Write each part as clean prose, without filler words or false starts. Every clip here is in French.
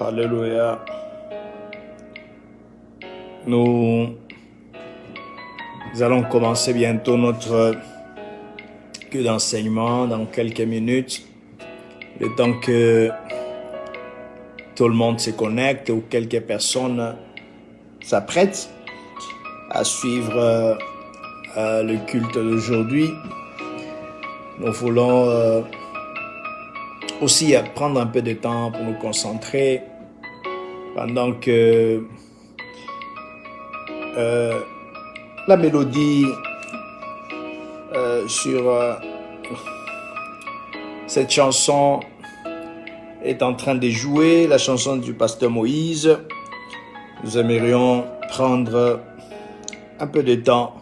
Alléluia. Nous allons commencer bientôt notre queue d'enseignement dans quelques minutes. Le temps que tout le monde se connecte ou quelques personnes s'apprêtent à suivre le culte d'aujourd'hui. Nous voulons aussi prendre un peu de temps pour nous concentrer pendant que la mélodie sur cette chanson est en train de jouer, la chanson du pasteur Moïse. Nous aimerions prendre un peu de temps,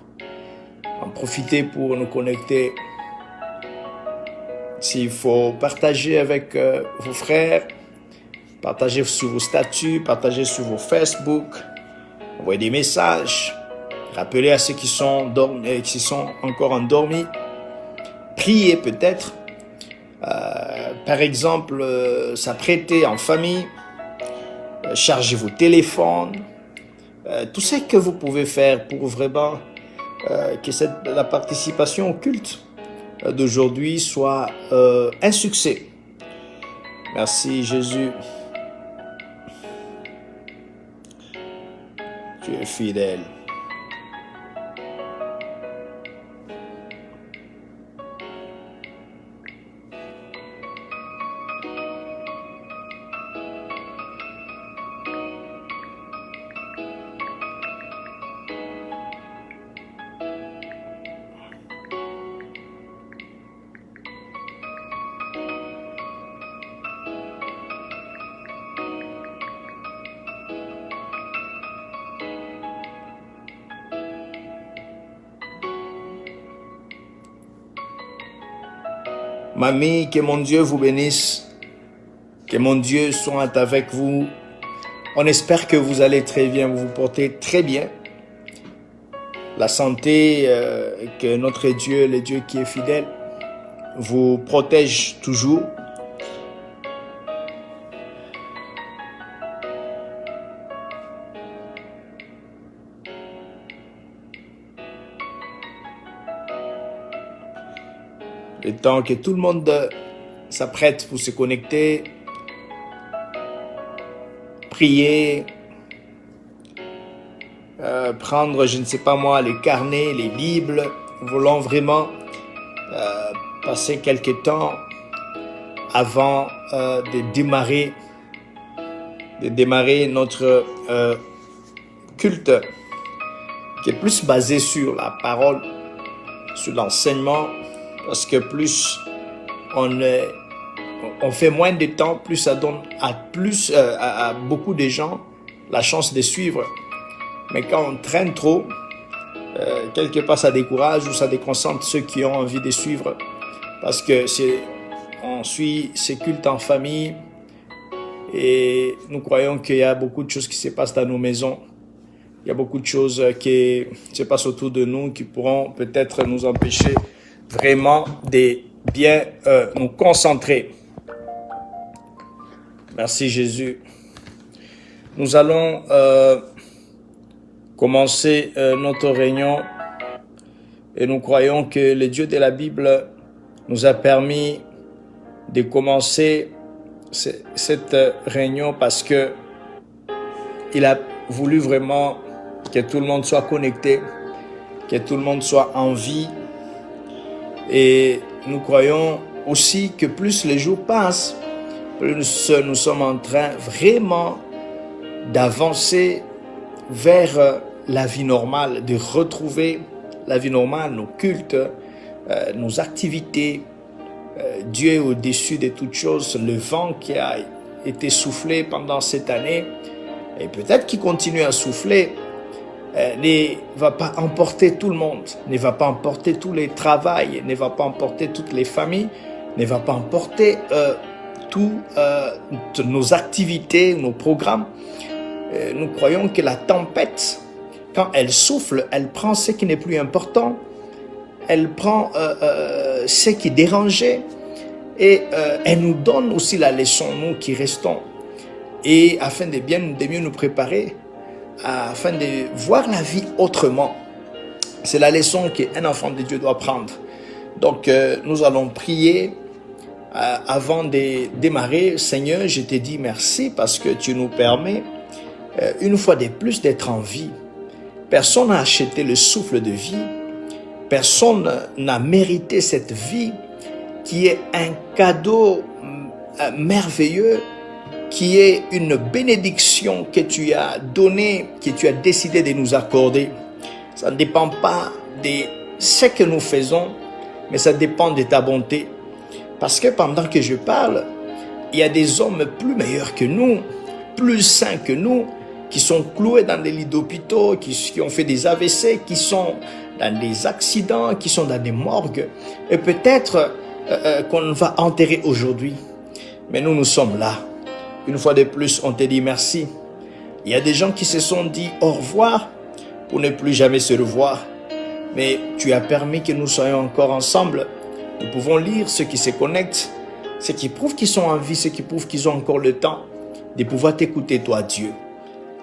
en profiter pour nous connecter. S'il faut partager avec vos frères, partager sur vos statuts, partager sur vos Facebook, envoyer des messages, rappeler à ceux qui sont encore endormis, prier peut-être, par exemple, s'apprêter en famille, charger vos téléphones, tout ce que vous pouvez faire pour vraiment que la participation au culte d'aujourd'hui soit un succès. Merci Jésus. Tu es fidèle. Mamie, que mon Dieu vous bénisse, que mon Dieu soit avec vous. On espère que vous allez très bien, vous vous portez très bien. La santé, que notre Dieu, le Dieu qui est fidèle, vous protège toujours. Le temps que tout le monde s'apprête pour se connecter, prier, prendre, je ne sais pas moi, les carnets, les Bibles. Nous voulons vraiment passer quelques temps avant de démarrer notre culte qui est plus basé sur la parole, sur l'enseignement. Parce que plus on fait moins de temps, plus ça donne à beaucoup de gens la chance de suivre. Mais quand on traîne trop, quelque part ça décourage ou ça déconcentre ceux qui ont envie de suivre. Parce que on suit ces cultes en famille et nous croyons qu'il y a beaucoup de choses qui se passent dans nos maisons. Il y a beaucoup de choses qui se passent autour de nous qui pourront peut-être nous empêcher vraiment de bien nous concentrer. Merci Jésus. Nous allons commencer notre réunion et nous croyons que le Dieu de la Bible nous a permis de commencer cette réunion parce que il a voulu vraiment que tout le monde soit connecté, que tout le monde soit en vie. Et nous croyons aussi que plus les jours passent, plus nous sommes en train vraiment d'avancer vers la vie normale, de retrouver la vie normale, nos cultes, nos activités. Dieu est au-dessus de toutes choses. Le vent qui a été soufflé pendant cette année, et peut-être qu'il continue à souffler, ne va pas emporter tout le monde, ne va pas emporter tous les travails, ne va pas emporter toutes les familles, ne va pas emporter toutes nos activités, nos programmes. Nous croyons que la tempête, quand elle souffle, elle prend ce qui n'est plus important, elle prend ce qui dérangeait et elle nous donne aussi la leçon, nous qui restons. et afin de mieux nous préparer, afin de voir la vie autrement. C'est la leçon qu'un enfant de Dieu doit prendre. Donc, nous allons prier avant de démarrer. Seigneur, je te dis merci parce que tu nous permets une fois de plus d'être en vie. Personne n'a acheté le souffle de vie. Personne n'a mérité cette vie qui est un cadeau merveilleux, qui est une bénédiction que tu as donnée, que tu as décidé de nous accorder. Ça ne dépend pas de ce que nous faisons, mais ça dépend de ta bonté. Parce que pendant que je parle, il y a des hommes plus meilleurs que nous, plus sains que nous, qui sont cloués dans des lits d'hôpitaux, qui ont fait des AVC, qui sont dans des accidents, qui sont dans des morgues. Et peut-être qu'on va enterrer aujourd'hui. Mais nous sommes là. Une fois de plus, on te dit merci. Il y a des gens qui se sont dit au revoir pour ne plus jamais se revoir. Mais tu as permis que nous soyons encore ensemble. Nous pouvons lire ceux qui se connectent, ceux qui prouvent qu'ils sont en vie, ceux qui prouvent qu'ils ont encore le temps de pouvoir t'écouter, toi, Dieu.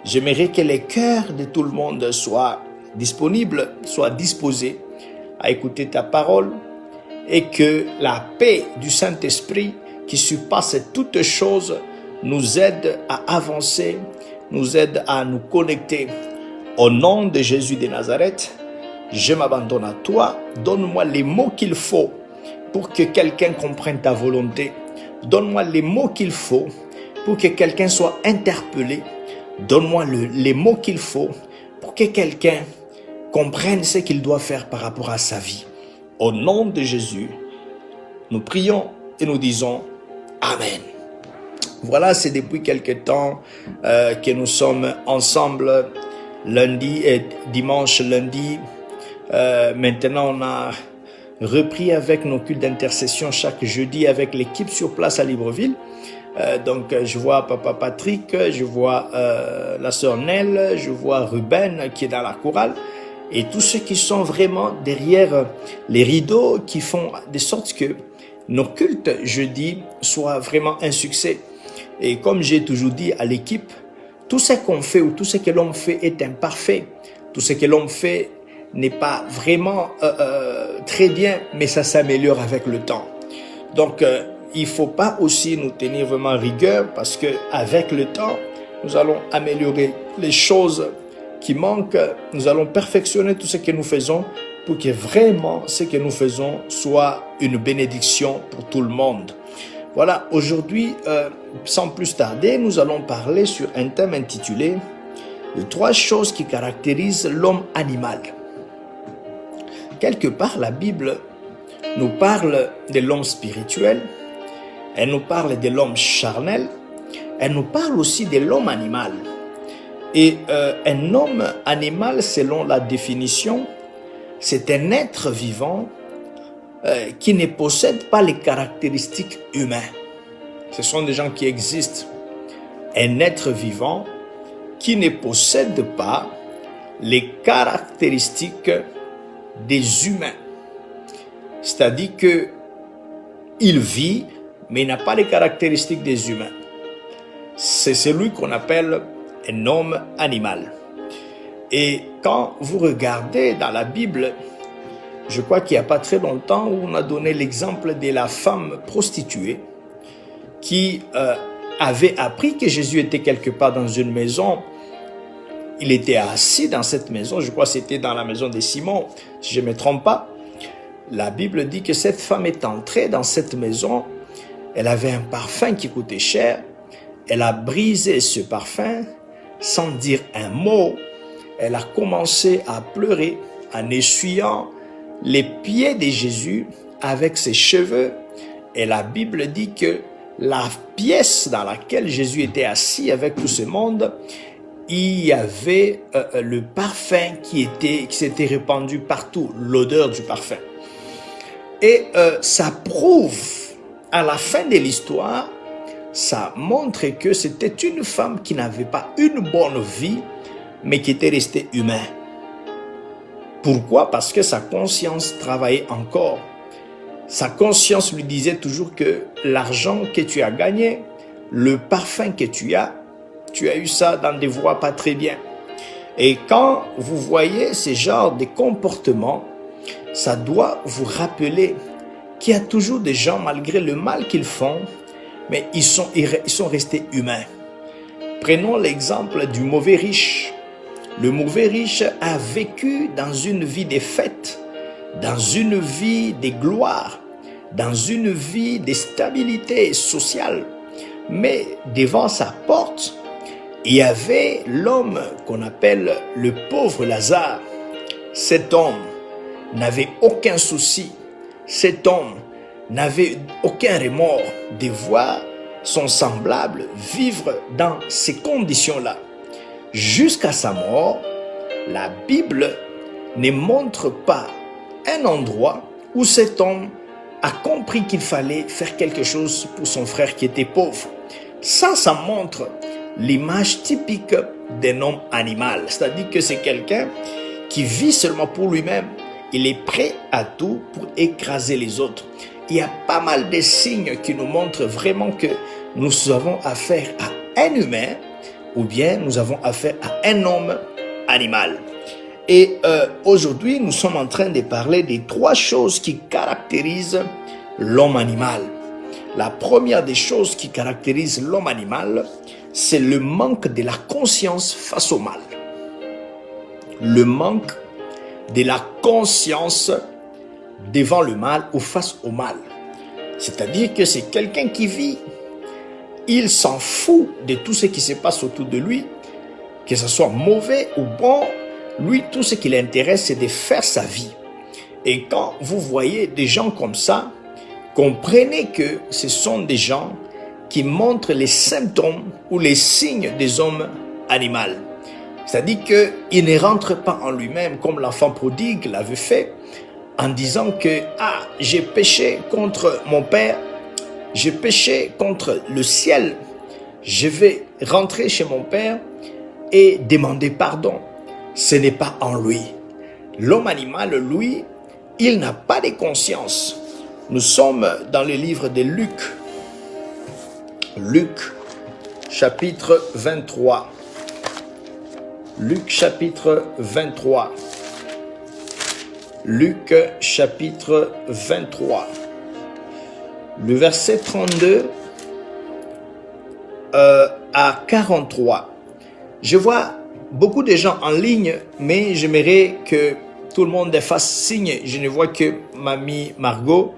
J'aimerais que les cœurs de tout le monde soient disponibles, soient disposés à écouter ta parole et que la paix du Saint-Esprit qui surpasse toutes choses nous aide à avancer, nous aide à nous connecter. Au nom de Jésus de Nazareth, je m'abandonne à toi. Donne-moi les mots qu'il faut pour que quelqu'un comprenne ta volonté. Donne-moi les mots qu'il faut pour que quelqu'un soit interpellé. Donne-moi les mots qu'il faut pour que quelqu'un comprenne ce qu'il doit faire par rapport à sa vie. Au nom de Jésus, nous prions et nous disons Amen. Voilà, c'est depuis quelque temps que nous sommes ensemble, lundi et dimanche lundi. Maintenant, on a repris avec nos cultes d'intercession chaque jeudi avec l'équipe sur place à Libreville. Donc, je vois Papa Patrick, je vois la sœur Nell, je vois Ruben qui est dans la chorale et tous ceux qui sont vraiment derrière les rideaux qui font de sorte que nos cultes jeudi soient vraiment un succès. Et comme j'ai toujours dit à l'équipe, tout ce qu'on fait ou tout ce que l'homme fait est imparfait. Tout ce que l'homme fait n'est pas vraiment très bien, mais ça s'améliore avec le temps. Donc, il ne faut pas aussi nous tenir vraiment rigueur parce qu'avec le temps, nous allons améliorer les choses qui manquent. Nous allons perfectionner tout ce que nous faisons pour que vraiment ce que nous faisons soit une bénédiction pour tout le monde. Voilà, aujourd'hui, sans plus tarder, nous allons parler sur un thème intitulé « Les 3 choses qui caractérisent l'homme animal ». Quelque part, la Bible nous parle de l'homme spirituel, elle nous parle de l'homme charnel, elle nous parle aussi de l'homme animal. Et un homme animal, selon la définition, c'est un être vivant qui ne possède pas les caractéristiques humaines. Ce sont des gens qui existent. Un être vivant qui ne possède pas les caractéristiques des humains. C'est-à-dire qu'il vit, mais il n'a pas les caractéristiques des humains. C'est celui qu'on appelle un homme animal. Et quand vous regardez dans la Bible, je crois qu'il n'y a pas très longtemps où on a donné l'exemple de la femme prostituée qui avait appris que Jésus était quelque part dans une maison. Il était assis dans cette maison, je crois que c'était dans la maison de Simon, si je ne me trompe pas. La Bible dit que cette femme est entrée dans cette maison, elle avait un parfum qui coûtait cher, elle a brisé ce parfum sans dire un mot, elle a commencé à pleurer en essuyant les pieds de Jésus avec ses cheveux. Et la Bible dit que la pièce dans laquelle Jésus était assis avec tout ce monde, il y avait le parfum qui s'était répandu partout, l'odeur du parfum. Et ça prouve, à la fin de l'histoire, ça montre que c'était une femme qui n'avait pas une bonne vie, mais qui était restée humaine. Pourquoi? Parce que sa conscience travaillait encore. Sa conscience lui disait toujours que l'argent que tu as gagné, le parfum que tu as, tu as eu ça dans des voies pas très bien. Et quand vous voyez ce genre de comportement, ça doit vous rappeler qu'il y a toujours des gens, malgré le mal qu'ils font, mais ils sont restés humains. Prenons l'exemple du mauvais riche. Le mauvais riche a vécu dans une vie de fête, dans une vie de gloire, dans une vie de stabilité sociale. Mais devant sa porte, il y avait l'homme qu'on appelle le pauvre Lazare. Cet homme n'avait aucun souci. Cet homme n'avait aucun remords de voir son semblable vivre dans ces conditions-là. Jusqu'à sa mort, la Bible ne montre pas un endroit où cet homme a compris qu'il fallait faire quelque chose pour son frère qui était pauvre. Ça montre l'image typique d'un homme animal. C'est-à-dire que c'est quelqu'un qui vit seulement pour lui-même. Il est prêt à tout pour écraser les autres. Il y a pas mal de signes qui nous montrent vraiment que nous avons affaire à un humain ou bien nous avons affaire à un homme animal. Et aujourd'hui, nous sommes en train de parler des 3 choses qui caractérisent l'homme animal. La première des choses qui caractérise l'homme animal, c'est le manque de la conscience face au mal. Le manque de la conscience devant le mal ou face au mal. C'est-à-dire que c'est quelqu'un qui vit. Il s'en fout de tout ce qui se passe autour de lui, que ce soit mauvais ou bon. Lui, tout ce qui l'intéresse, c'est de faire sa vie. Et quand vous voyez des gens comme ça, comprenez que ce sont des gens qui montrent les symptômes ou les signes des hommes animaux. C'est-à-dire qu'il ne rentre pas en lui-même comme l'enfant prodigue l'avait fait en disant que « j'ai péché contre mon père, j'ai péché contre le ciel, je vais rentrer chez mon père et demander pardon. » Ce n'est pas en lui. L'homme animal, lui, il n'a pas de conscience. Nous sommes dans le livre de Luc. Luc, chapitre 23. Luc, chapitre 23. Luc, chapitre 23. Le verset 32 à 43. Je vois beaucoup de gens en ligne, mais j'aimerais que tout le monde fasse signe. Je ne vois que Mamie Margot.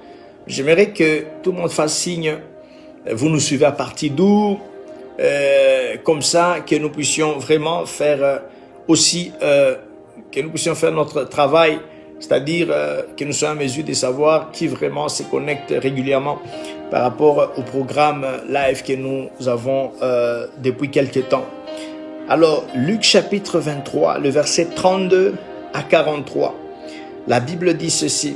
J'aimerais que tout le monde fasse signe. Vous nous suivez à partir d'où? Comme ça, que nous puissions vraiment faire aussi, que nous puissions faire notre travail, c'est-à-dire que nous soyons en mesure de savoir qui vraiment se connecte régulièrement par rapport au programme live que nous avons depuis quelques temps. Alors, Luc chapitre 23, le verset 32 à 43, la Bible dit ceci.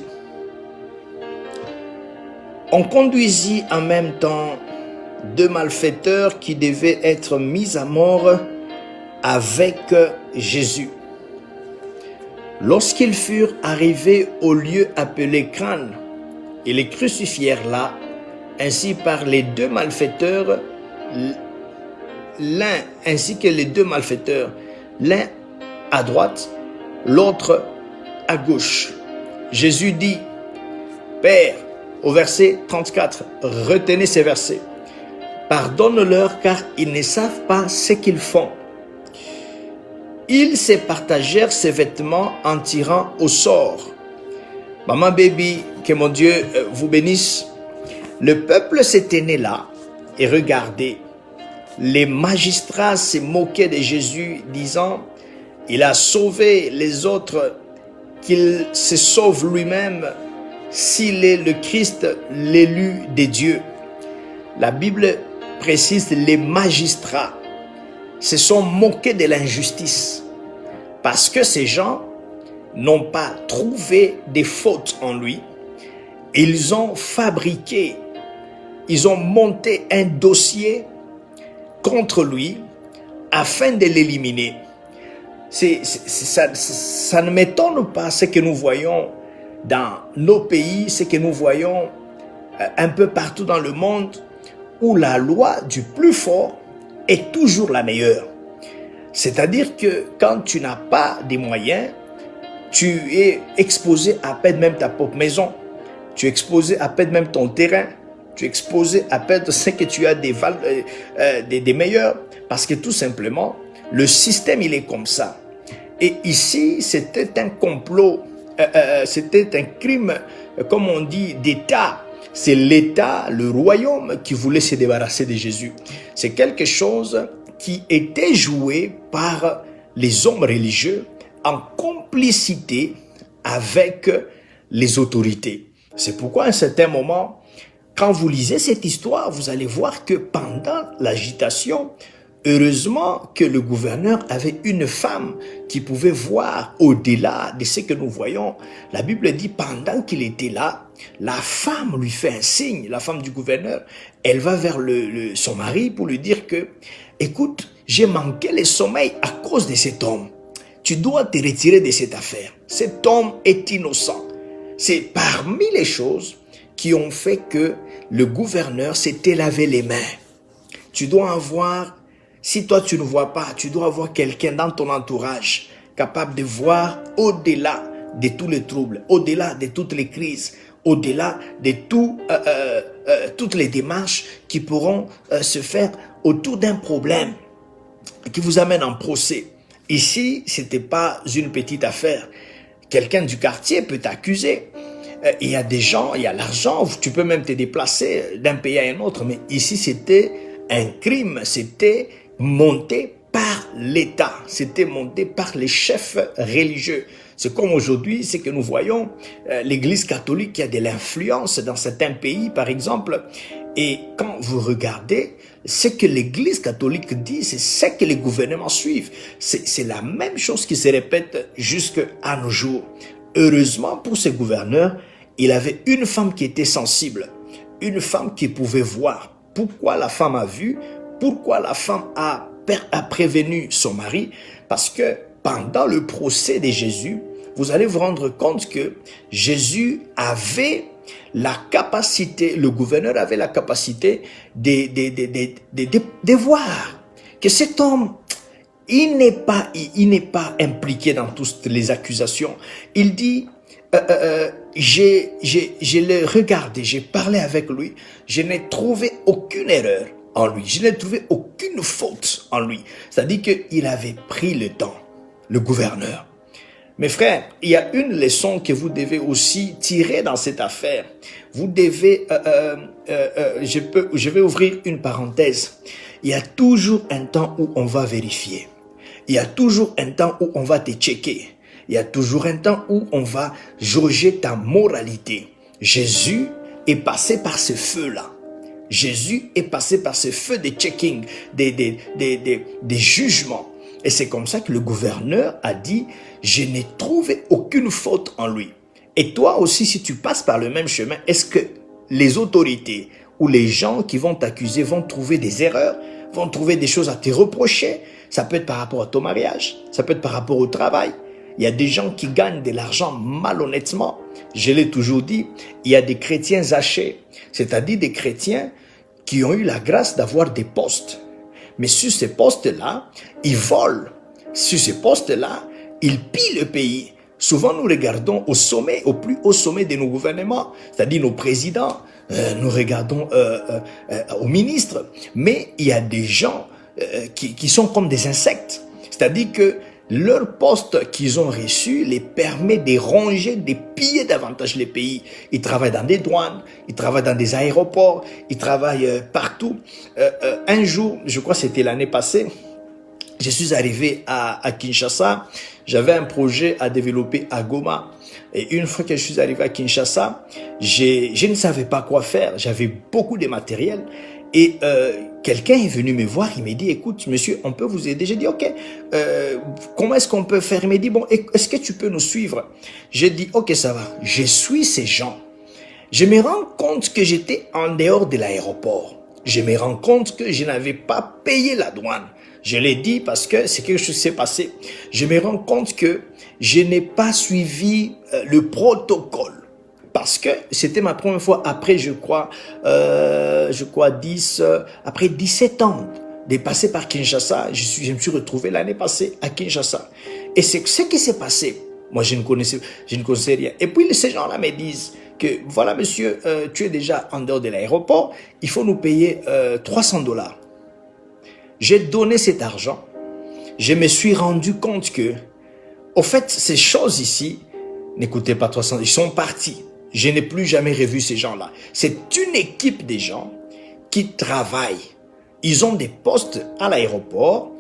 On conduisit en même temps 2 malfaiteurs qui devaient être mis à mort avec Jésus. Lorsqu'ils furent arrivés au lieu appelé Crâne, ils les crucifièrent là, ainsi par les 2 malfaiteurs, ainsi que les 2 malfaiteurs, l'un à droite, l'autre à gauche. Jésus dit, Père, au verset 34, retenez ces versets. Pardonne-leur car ils ne savent pas ce qu'ils font. Ils se partagèrent ses vêtements en tirant au sort. Maman baby, que mon Dieu vous bénisse. Le peuple se tenait là et regardait. Les magistrats se moquaient de Jésus, disant, il a sauvé les autres, qu'il se sauve lui-même s'il est le Christ, l'élu des dieux. La Bible précise les magistrats se sont moqués de l'injustice parce que ces gens n'ont pas trouvé des fautes en lui. Ils ont fabriqué, ils ont monté un dossier contre lui afin de l'éliminer. Ça ne m'étonne pas ce que nous voyons dans nos pays, ce que nous voyons un peu partout dans le monde, où la loi du plus fort est toujours la meilleure. C'est-à-dire que quand tu n'as pas des moyens, tu es exposé à peine même ta propre maison, tu es exposé à peine même ton terrain, tu es exposé à peine ce que tu as des meilleurs, parce que tout simplement, le système il est comme ça. Et ici, c'était un complot, c'était un crime, comme on dit, d'État. C'est l'État, le royaume qui voulait se débarrasser de Jésus. C'est quelque chose qui était joué par les hommes religieux en complicité avec les autorités. C'est pourquoi à un certain moment, quand vous lisez cette histoire, vous allez voir que pendant l'agitation, heureusement que le gouverneur avait une femme qui pouvait voir au-delà de ce que nous voyons. La Bible dit, pendant qu'il était là, la femme lui fait un signe, la femme du gouverneur. Elle va vers son mari pour lui dire que, écoute, j'ai manqué le sommeil à cause de cet homme. Tu dois te retirer de cette affaire. Cet homme est innocent. C'est parmi les choses qui ont fait que le gouverneur s'était lavé les mains. Tu dois avoir, si toi tu ne vois pas, tu dois avoir quelqu'un dans ton entourage capable de voir au-delà de tous les troubles, au-delà de toutes les crises, au-delà de toutes les démarches qui pourront se faire autour d'un problème qui vous amène en procès. Ici, ce n'était pas une petite affaire. Quelqu'un du quartier peut t'accuser. Il y a des gens, il y a l'argent, tu peux même te déplacer d'un pays à un autre. Mais ici, c'était un crime, c'était monté par l'État, c'était monté par les chefs religieux. C'est comme aujourd'hui, c'est que nous voyons l'Église catholique qui a de l'influence dans certains pays, par exemple. Et quand vous regardez, ce que l'Église catholique dit, c'est ce que les gouvernements suivent. C'est la même chose qui se répète jusqu'à nos jours. Heureusement pour ces gouverneurs, il avait une femme qui était sensible, une femme qui pouvait voir. Pourquoi la femme a vu? Pourquoi la femme a prévenu son mari? Parce que pendant le procès de Jésus, vous allez vous rendre compte que Jésus avait la capacité, le gouverneur avait la capacité de voir que cet homme, il n'est pas impliqué dans toutes les accusations. Il dit, je l'ai regardé, j'ai parlé avec lui, je n'ai trouvé aucune erreur en lui, je n'ai trouvé aucune faute en lui. C'est-à-dire qu'il avait pris le temps, le gouverneur. Mes frères, il y a une leçon que vous devez aussi tirer dans cette affaire. Vous devez, je vais ouvrir une parenthèse. Il y a toujours un temps où on va vérifier. Il y a toujours un temps où on va te checker. Il y a toujours un temps où on va jauger ta moralité. Jésus est passé par ce feu-là. Jésus est passé par ce feu de checking, des jugements. Et c'est comme ça que le gouverneur a dit, je n'ai trouvé aucune faute en lui. Et toi aussi, si tu passes par le même chemin, est-ce que les autorités ou les gens qui vont t'accuser vont trouver des erreurs, vont trouver des choses à te reprocher? Ça peut être par rapport à ton mariage, ça peut être par rapport au travail. Il y a des gens qui gagnent de l'argent malhonnêtement. Je l'ai toujours dit, il y a des chrétiens hachés, c'est-à-dire des chrétiens qui ont eu la grâce d'avoir des postes. Mais sur ces postes-là, ils volent. Sur ces postes-là, ils pillent le pays. Souvent, nous regardons au sommet, au plus haut sommet de nos gouvernements, c'est-à-dire nos présidents, nous regardons aux ministres. Mais il y a des gens qui sont comme des insectes. C'est-à-dire que leur poste qu'ils ont reçu les permet de ronger, de piller davantage les pays. Ils travaillent dans des douanes, ils travaillent dans des aéroports, ils travaillent partout. Un jour, je crois que c'était l'année passée, je suis arrivé à Kinshasa. J'avais un projet à développer à Goma. Et une fois que je suis arrivé à Kinshasa, je ne savais pas quoi faire. J'avais beaucoup de matériel. Et quelqu'un est venu me voir, il m'a dit, écoute, monsieur, on peut vous aider? J'ai dit, ok, comment est-ce qu'on peut faire? Il m'a dit, bon, est-ce que tu peux nous suivre? J'ai dit, ok, ça va. Je suis ces gens. Je me rends compte que j'étais en dehors de l'aéroport. Je me rends compte que je n'avais pas payé la douane. Je l'ai dit parce que c'est quelque chose qui s'est passé. Je me rends compte que je n'ai pas suivi le protocole. Parce que c'était ma première fois après, après 17 ans de passer par Kinshasa. Je me suis retrouvé l'année passée à Kinshasa. Et c'est ce qui s'est passé. Moi, je ne connaissais rien. Et puis, ces gens-là me disent que, voilà, monsieur, tu es déjà en dehors de l'aéroport, il faut nous payer 300 $. J'ai donné cet argent. Je me suis rendu compte que, au fait, ces choses ici, n'écoutez pas 300, ils sont partis. Je n'ai plus jamais revu ces gens-là. C'est une équipe de gens qui travaillent. Ils ont des postes à l'aéroport.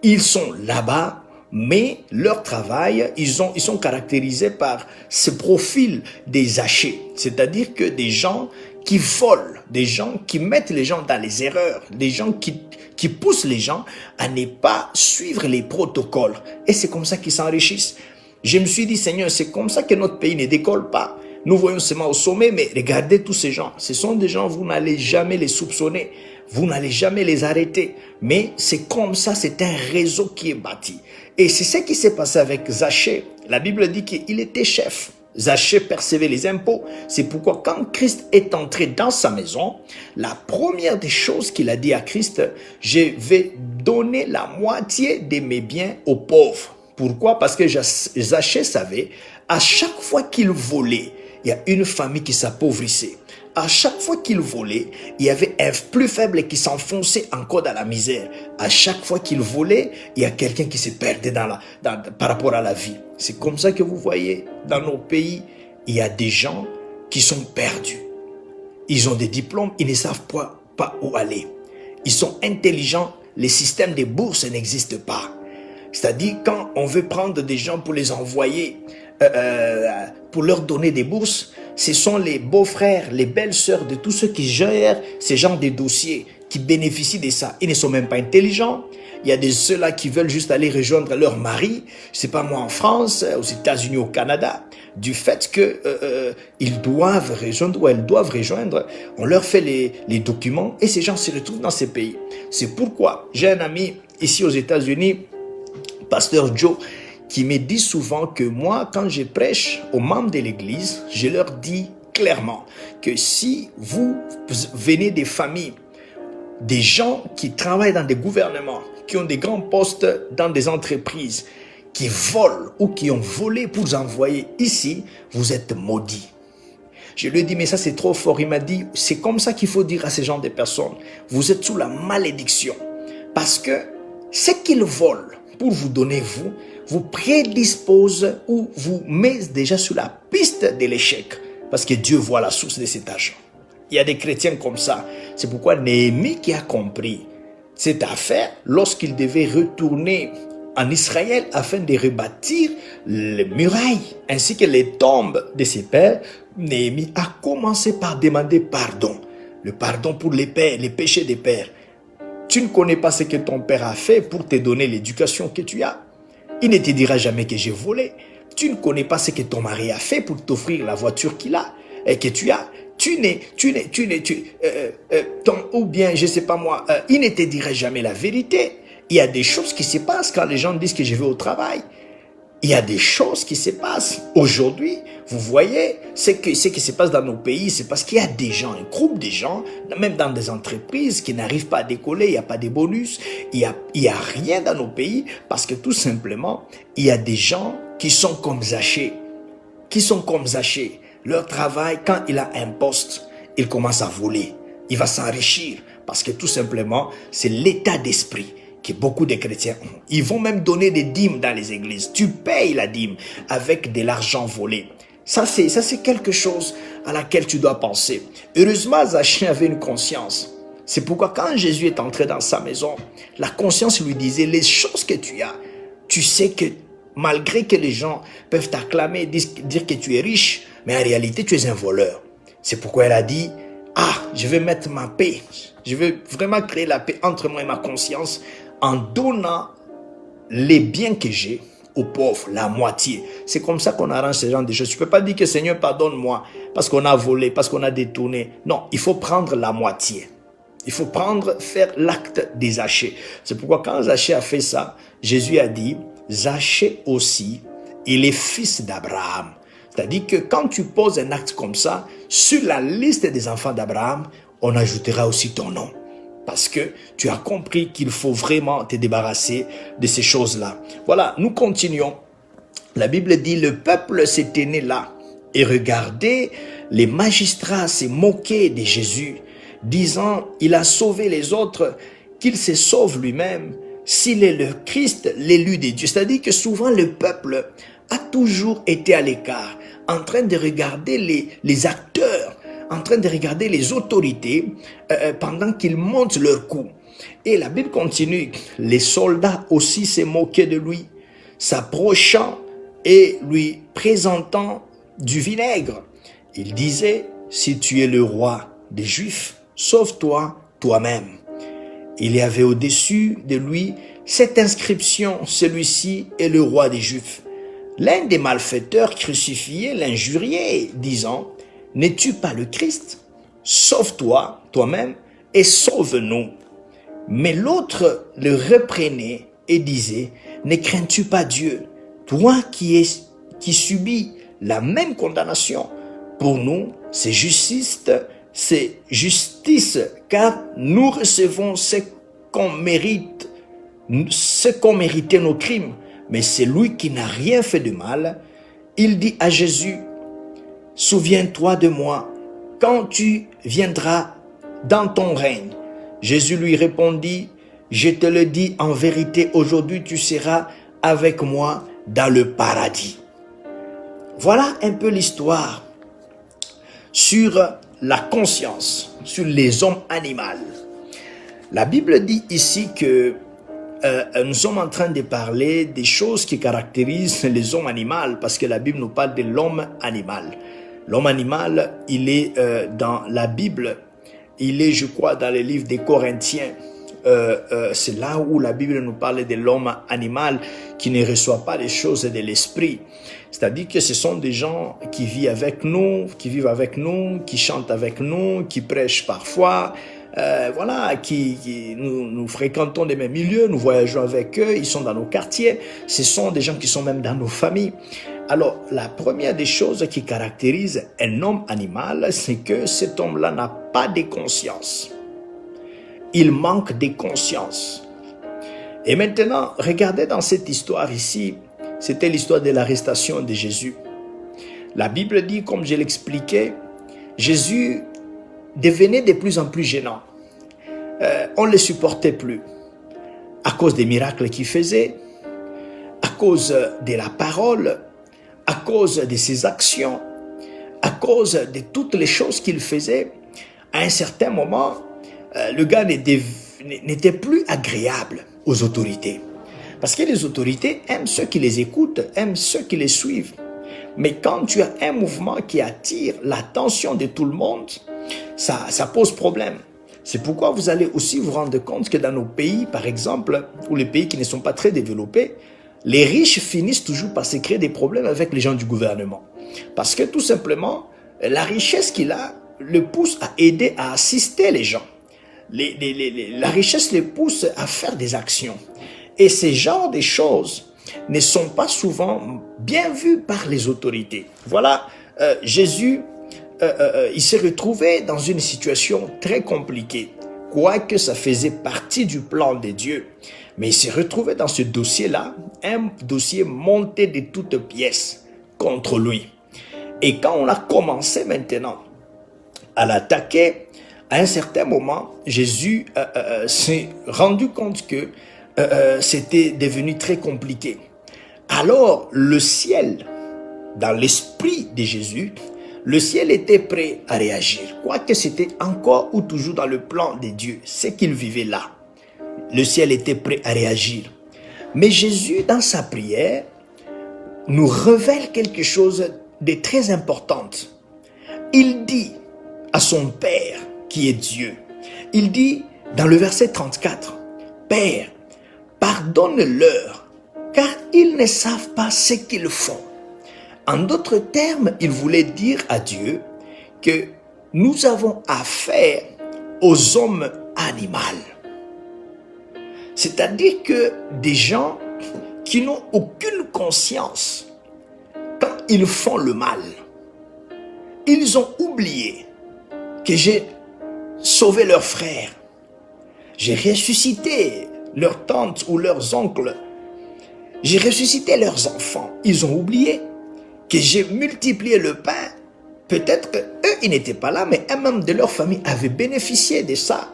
Ils sont là-bas, mais leur travail, ils sont caractérisés par ce profil des hachés. C'est-à-dire que des gens qui volent, des gens qui mettent les gens dans les erreurs, des gens qui poussent les gens à ne pas suivre les protocoles. Et c'est comme ça qu'ils s'enrichissent. Je me suis dit, Seigneur, c'est comme ça que notre pays ne décolle pas. Nous voyons seulement au sommet, mais regardez tous ces gens. Ce sont des gens, vous n'allez jamais les soupçonner. Vous n'allez jamais les arrêter. Mais c'est comme ça, c'est un réseau qui est bâti. Et c'est ce qui s'est passé avec Zachée. La Bible dit qu'il était chef. Zachée percevait les impôts. C'est pourquoi quand Christ est entré dans sa maison, la première des choses qu'il a dit à Christ, je vais donner la moitié de mes biens aux pauvres. Pourquoi? Parce que Zachée savait, à chaque fois qu'il volait, il y a une famille qui s'appauvrissait. À chaque fois qu'il volait, il y avait un plus faible qui s'enfonçait encore dans la misère. À chaque fois qu'il volait, il y a quelqu'un qui se perdait par rapport à la vie. C'est comme ça que vous voyez, dans nos pays, il y a des gens qui sont perdus. Ils ont des diplômes, ils ne savent pas où aller. Ils sont intelligents, les systèmes de bourse n'existent pas. C'est-à-dire, quand on veut prendre des gens pour les envoyer, pour leur donner des bourses, ce sont les beaux-frères, les belles-sœurs de tous ceux qui gèrent ces genres de dossiers, qui bénéficient de ça. Ils ne sont même pas intelligents. Il y a ceux-là qui veulent juste aller rejoindre leur mari, je sais pas moi, en France, aux États-Unis, au Canada, du fait que ils doivent rejoindre ou elles doivent rejoindre, on leur fait les documents et ces gens se retrouvent dans ces pays. C'est pourquoi j'ai un ami ici aux États-Unis, Pasteur Joe, qui me dit souvent que moi, quand je prêche aux membres de l'église, je leur dis clairement que si vous venez des familles, des gens qui travaillent dans des gouvernements, qui ont des grands postes dans des entreprises, qui volent ou qui ont volé pour vous envoyer ici, vous êtes maudits. Je lui ai dit, mais ça c'est trop fort. Il m'a dit, c'est comme ça qu'il faut dire à ces gens de personnes. Vous êtes sous la malédiction. Parce que ce qu'ils volent pour vous donner, vous prédispose ou vous met déjà sur la piste de l'échec. Parce que Dieu voit la source de cet argent. Il y a des chrétiens comme ça. C'est pourquoi Néhémie qui a compris cette affaire, lorsqu'il devait retourner en Israël afin de rebâtir les murailles ainsi que les tombes de ses pères, Néhémie a commencé par demander pardon. Le pardon pour les pères, les péchés des pères. Tu ne connais pas ce que ton père a fait pour te donner l'éducation que tu as. Il ne te dira jamais que j'ai volé. Tu ne connais pas ce que ton mari a fait pour t'offrir la voiture qu'il a et que tu as. Ou bien, je ne sais pas moi, il ne te dira jamais la vérité. Il y a des choses qui se passent quand les gens disent que je vais au travail. Il y a des choses qui se passent. Aujourd'hui, vous voyez, ce qui se passe dans nos pays, c'est parce qu'il y a des gens, un groupe de gens, même dans des entreprises qui n'arrivent pas à décoller, il n'y a pas de bonus, il y a rien dans nos pays parce que tout simplement, il y a des gens qui sont comme Zachée. Leur travail, quand il a un poste, il commence à voler. Il va s'enrichir parce que tout simplement, c'est l'état d'esprit que beaucoup de chrétiens ont. Ils vont même donner des dîmes dans les églises. Tu payes la dîme avec de l'argent volé. Ça, c'est quelque chose à laquelle tu dois penser. Heureusement, Zachée avait une conscience. C'est pourquoi quand Jésus est entré dans sa maison, la conscience lui disait, les choses que tu as, tu sais que malgré que les gens peuvent t'acclamer, dire que tu es riche, mais en réalité, tu es un voleur. C'est pourquoi elle a dit, je vais mettre ma paix. Je vais vraiment créer la paix entre moi et ma conscience en donnant les biens que j'ai aux pauvres, la moitié. C'est comme ça qu'on arrange ce genre de choses. Tu ne peux pas dire que Seigneur, pardonne-moi parce qu'on a volé, parce qu'on a détourné. Non, il faut prendre la moitié. Il faut faire l'acte des Zachée. C'est pourquoi quand Zachée a fait ça, Jésus a dit, Zachée aussi, il est fils d'Abraham. C'est-à-dire que quand tu poses un acte comme ça, sur la liste des enfants d'Abraham, on ajoutera aussi ton nom. parce que tu as compris qu'il faut vraiment te débarrasser de ces choses-là. Voilà, nous continuons. La Bible dit, le peuple s'était né là, et regardez, les magistrats se moquaient de Jésus, disant, il a sauvé les autres, qu'il se sauve lui-même, s'il est le Christ, l'élu de Dieu. C'est-à-dire que souvent le peuple a toujours été à l'écart, en train de regarder les acteurs, en train de regarder les autorités pendant qu'ils montent leur coup. Et la Bible continue, les soldats aussi se moquaient de lui, s'approchant et lui présentant du vinaigre. Il disait, si tu es le roi des Juifs, sauve-toi toi-même. Il y avait au-dessus de lui cette inscription, celui-ci est le roi des Juifs. L'un des malfaiteurs crucifiés l'injuriait, disant, n'es-tu pas le Christ? Sauve-toi toi-même et sauve-nous. Mais l'autre le reprenait et disait, ne crains-tu pas Dieu, toi qui subis la même condamnation? Pour nous, c'est justice, car nous recevons ce qu'on mérite, ce qu'ont mérité nos crimes. Mais c'est lui qui n'a rien fait de mal. Il dit à Jésus, souviens-toi de moi quand tu viendras dans ton règne. Jésus lui répondit, je te le dis en vérité, aujourd'hui tu seras avec moi dans le paradis. Voilà un peu l'histoire sur la conscience, sur les hommes animaux. La Bible dit ici que nous sommes en train de parler des choses qui caractérisent les hommes animaux, parce que la Bible nous parle de l'homme animal. L'homme animal, il est dans la Bible, il est, je crois, dans les livres des Corinthiens. C'est là où la Bible nous parle de l'homme animal qui ne reçoit pas les choses de l'esprit. C'est-à-dire que ce sont des gens qui vivent avec nous, qui chantent avec nous, qui prêchent parfois, voilà, nous fréquentons les mêmes milieux, nous voyageons avec eux, ils sont dans nos quartiers, ce sont des gens qui sont même dans nos familles. Alors, la première des choses qui caractérise un homme animal, c'est que cet homme-là n'a pas de conscience. Il manque de conscience. Et maintenant, regardez dans cette histoire ici, c'était l'histoire de l'arrestation de Jésus. La Bible dit, comme je l'expliquais, Jésus devenait de plus en plus gênant. On ne le supportait plus à cause des miracles qu'il faisait, à cause de la parole, à cause de ses actions, à cause de toutes les choses qu'il faisait. À un certain moment, le gars n'était plus agréable aux autorités. Parce que les autorités aiment ceux qui les écoutent, aiment ceux qui les suivent. Mais quand tu as un mouvement qui attire l'attention de tout le monde, ça pose problème. C'est pourquoi vous allez aussi vous rendre compte que dans nos pays, par exemple, ou les pays qui ne sont pas très développés, les riches finissent toujours par se créer des problèmes avec les gens du gouvernement. Parce que tout simplement, la richesse qu'il a le pousse à aider, à assister les gens. La richesse les pousse à faire des actions. Et ces genres de choses ne sont pas souvent bien vues par les autorités. Voilà, Jésus, il s'est retrouvé dans une situation très compliquée. Quoique ça faisait partie du plan de Dieu. Mais il s'est retrouvé dans ce dossier-là, un dossier monté de toutes pièces contre lui. Et quand on a commencé maintenant à l'attaquer, à un certain moment, Jésus s'est rendu compte que c'était devenu très compliqué. Alors, le ciel, dans l'esprit de Jésus, le ciel était prêt à réagir. Quoique c'était encore ou toujours dans le plan de Dieu, ce qu'il vivait là. Le ciel était prêt à réagir. Mais Jésus, dans sa prière, nous révèle quelque chose de très important. Il dit à son Père, qui est Dieu, il dit dans le verset 34, « Père, pardonne-leur, car ils ne savent pas ce qu'ils font. » En d'autres termes, il voulait dire à Dieu que nous avons affaire aux hommes animaux. C'est-à-dire que des gens qui n'ont aucune conscience quand ils font le mal, ils ont oublié que j'ai sauvé leur frère. J'ai ressuscité leurs tantes ou leurs oncles. J'ai ressuscité leurs enfants. Ils ont oublié que j'ai multiplié le pain. Peut-être qu'eux, ils n'étaient pas là, mais un membre de leur famille avait bénéficié de ça.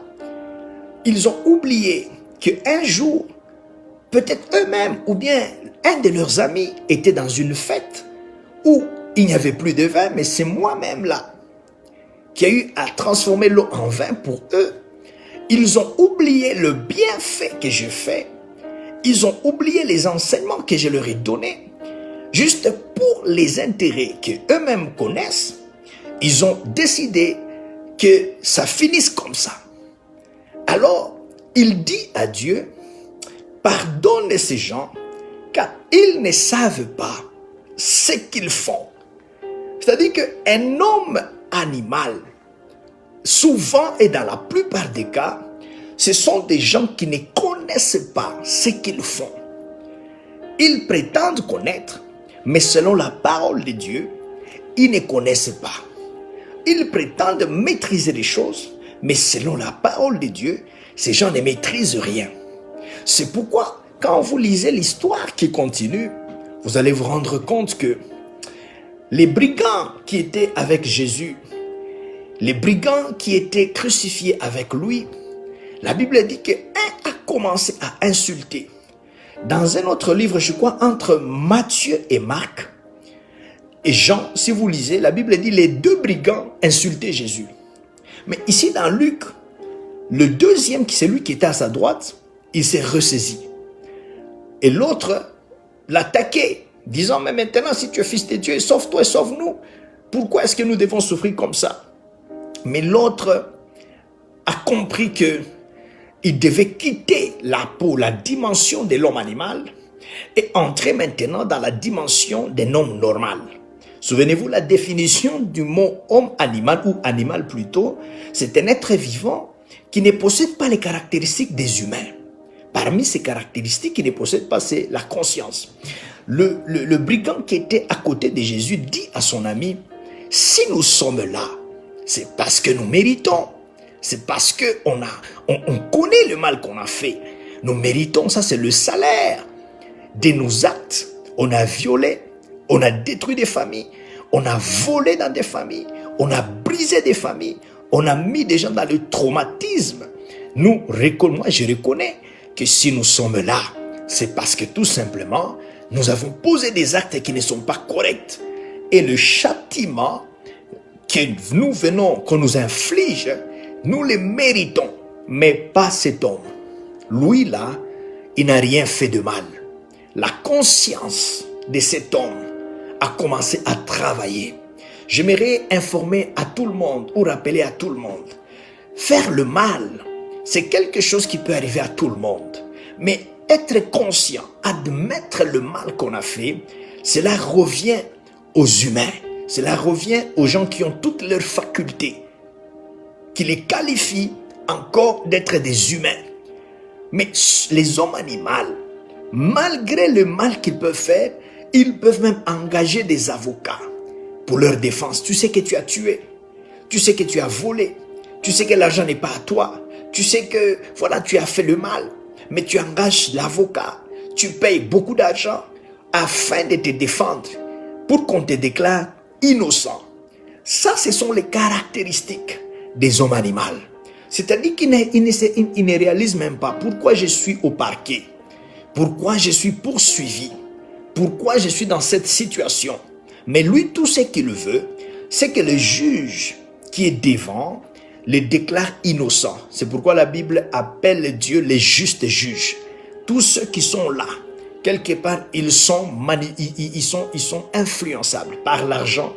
Ils ont oublié qu'un jour, peut-être eux-mêmes ou bien un de leurs amis était dans une fête où il n'y avait plus de vin, mais c'est moi-même là qui a eu à transformer l'eau en vin pour eux. Ils ont oublié le bienfait que je fais. Ils ont oublié les enseignements que je leur ai donnés. Juste pour les intérêts qu'eux-mêmes connaissent, ils ont décidé que ça finisse comme ça. Alors, il dit à Dieu, pardonne ces gens, car ils ne savent pas ce qu'ils font. C'est-à-dire qu'un homme animal, souvent et dans la plupart des cas, ce sont des gens qui ne connaissent pas ce qu'ils font. Ils prétendent connaître, mais selon la parole de Dieu, ils ne connaissent pas. Ils prétendent maîtriser les choses, mais selon la parole de Dieu, ces gens ne maîtrisent rien. C'est pourquoi, quand vous lisez l'histoire qui continue, vous allez vous rendre compte que les brigands qui étaient avec Jésus, les brigands qui étaient crucifiés avec lui, la Bible dit qu'un a commencé à insulter. Dans un autre livre, je crois, entre Matthieu et Marc, et Jean, si vous lisez, la Bible dit les deux brigands insultaient Jésus. Mais ici dans Luc, le deuxième, c'est lui qui était à sa droite, il s'est ressaisi. Et l'autre l'attaquait, disant, mais maintenant si tu es fils de Dieu, sauve-toi et sauve-nous. Pourquoi est-ce que nous devons souffrir comme ça? Mais l'autre a compris que il devait quitter la peau, la dimension de l'homme animal et entrer maintenant dans la dimension d'un homme normal. Souvenez-vous, la définition du mot homme animal ou animal plutôt, c'est un être vivant qui ne possède pas les caractéristiques des humains. Parmi ces caractéristiques qu'il ne possède pas, c'est la conscience. Le brigand qui était à côté de Jésus dit à son ami, si nous sommes là, c'est parce que nous méritons. C'est parce qu'on connaît le mal qu'on a fait. Nous méritons, ça c'est le salaire de nos actes. On a violé, on a détruit des familles, on a volé dans des familles, on a brisé des familles, on a mis des gens dans le traumatisme. Moi, je reconnais que si nous sommes là, c'est parce que tout simplement, nous avons posé des actes qui ne sont pas corrects. Et le châtiment que nous venons, qu'on nous inflige, nous le méritons, mais pas cet homme. Lui là, il n'a rien fait de mal. La conscience de cet homme a commencé à travailler. J'aimerais informer à tout le monde ou rappeler à tout le monde. Faire le mal, c'est quelque chose qui peut arriver à tout le monde. Mais être conscient, admettre le mal qu'on a fait, cela revient aux humains. Cela revient aux gens qui ont toutes leurs facultés, qui les qualifient encore d'être des humains. Mais les hommes animaux, malgré le mal qu'ils peuvent faire, ils peuvent même engager des avocats pour leur défense. Tu sais que tu as tué, tu sais que tu as volé, tu sais que l'argent n'est pas à toi, tu sais que voilà, tu as fait le mal, mais tu engages l'avocat, tu payes beaucoup d'argent afin de te défendre pour qu'on te déclare innocent. Ça, ce sont les caractéristiques des hommes animaux. C'est-à-dire qu'ils ne réalisent même pas pourquoi je suis au parquet, pourquoi je suis poursuivi, pourquoi je suis dans cette situation. Mais lui, tout ce qu'il veut, c'est que le juge qui est devant le déclare innocent. C'est pourquoi la Bible appelle Dieu les justes juges. Tous ceux qui sont là, quelque part, ils sont influençables par l'argent,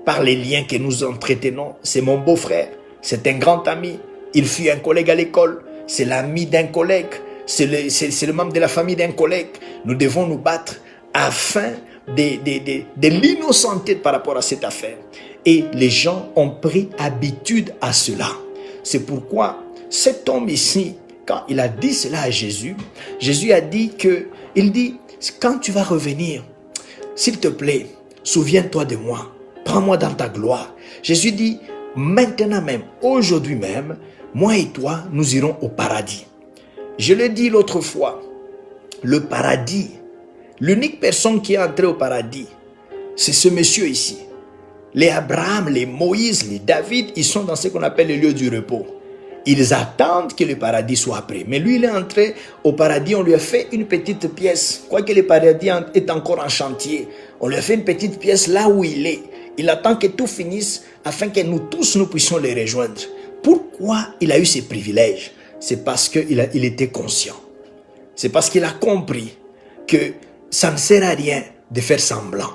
par les liens que nous entretenons. C'est mon beau-frère, c'est un grand ami, il fut un collègue à l'école, c'est l'ami d'un collègue, c'est le membre de la famille d'un collègue. Nous devons nous battre afin de l'innocenter par rapport à cette affaire. Et les gens ont pris habitude à cela. C'est pourquoi cet homme ici, quand il a dit cela à Jésus, Jésus a dit que, il dit, quand tu vas revenir, s'il te plaît, souviens-toi de moi, prends-moi dans ta gloire. Jésus dit, maintenant même, aujourd'hui même, moi et toi, nous irons au paradis. Je l'ai dit l'autre fois, le paradis, l'unique personne qui est entrée au paradis, c'est ce monsieur ici. Les Abraham, les Moïse, les David, ils sont dans ce qu'on appelle le lieu du repos. Ils attendent que le paradis soit prêt. Mais lui, il est entré au paradis, on lui a fait une petite pièce. Quoique le paradis est encore en chantier, on lui a fait une petite pièce là où il est. Il attend que tout finisse afin que nous tous, nous puissions les rejoindre. Pourquoi il a eu ces privilèges? C'est parce qu'il était conscient. C'est parce qu'il a compris que ça ne sert à rien de faire semblant.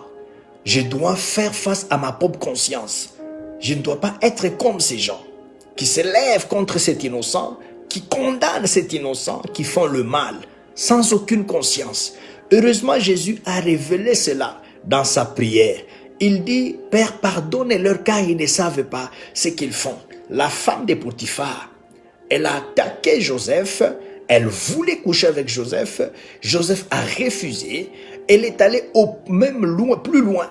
Je dois faire face à ma propre conscience. Je ne dois pas être comme ces gens qui se lèvent contre cet innocent, qui condamnent cet innocent, qui font le mal, sans aucune conscience. Heureusement, Jésus a révélé cela dans sa prière. Il dit, Père, pardonne-leur car ils ne savent pas ce qu'ils font. La femme de Potiphar, elle a attaqué Joseph, elle voulait coucher avec Joseph, Joseph a refusé, elle est allée plus loin,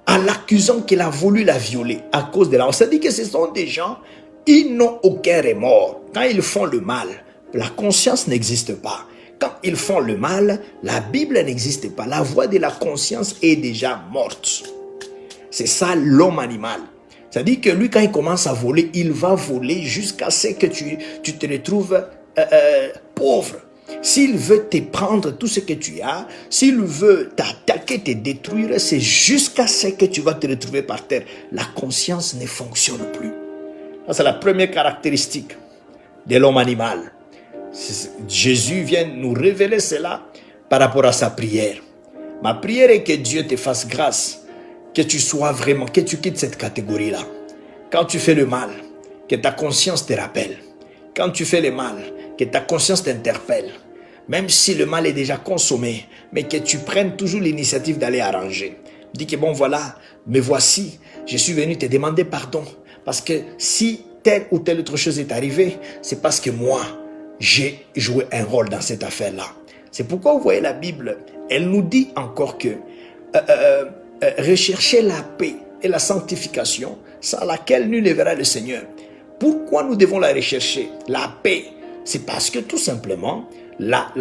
en l'accusant qu'il a voulu la violer à cause de la... On s'est dit que ce sont des gens, ils n'ont aucun remords. Quand ils font le mal, la conscience n'existe pas. Quand ils font le mal, la Bible n'existe pas. La voix de la conscience est déjà morte. C'est ça l'homme animal. C'est-à-dire que lui, quand il commence à voler, il va voler jusqu'à ce que tu te retrouves pauvre. S'il veut te prendre tout ce que tu as, s'il veut t'attaquer, te détruire, c'est jusqu'à ce que tu vas te retrouver par terre. La conscience ne fonctionne plus. C'est la première caractéristique de l'homme animal. Jésus vient nous révéler cela par rapport à sa prière. Ma prière est que Dieu te fasse grâce, que tu sois vraiment, que tu quittes cette catégorie-là. Quand tu fais le mal, que ta conscience te rappelle. Quand tu fais le mal, que ta conscience t'interpelle. Même si le mal est déjà consommé, mais que tu prennes toujours l'initiative d'aller arranger. Dis que bon voilà, me voici, je suis venu te demander pardon. Parce que si telle ou telle autre chose est arrivée, c'est parce que moi, j'ai joué un rôle dans cette affaire-là. C'est pourquoi vous voyez la Bible, elle nous dit encore que rechercher la paix et la sanctification, sans laquelle nul ne verra le Seigneur. Pourquoi nous devons la rechercher? La paix, c'est parce que tout simplement, la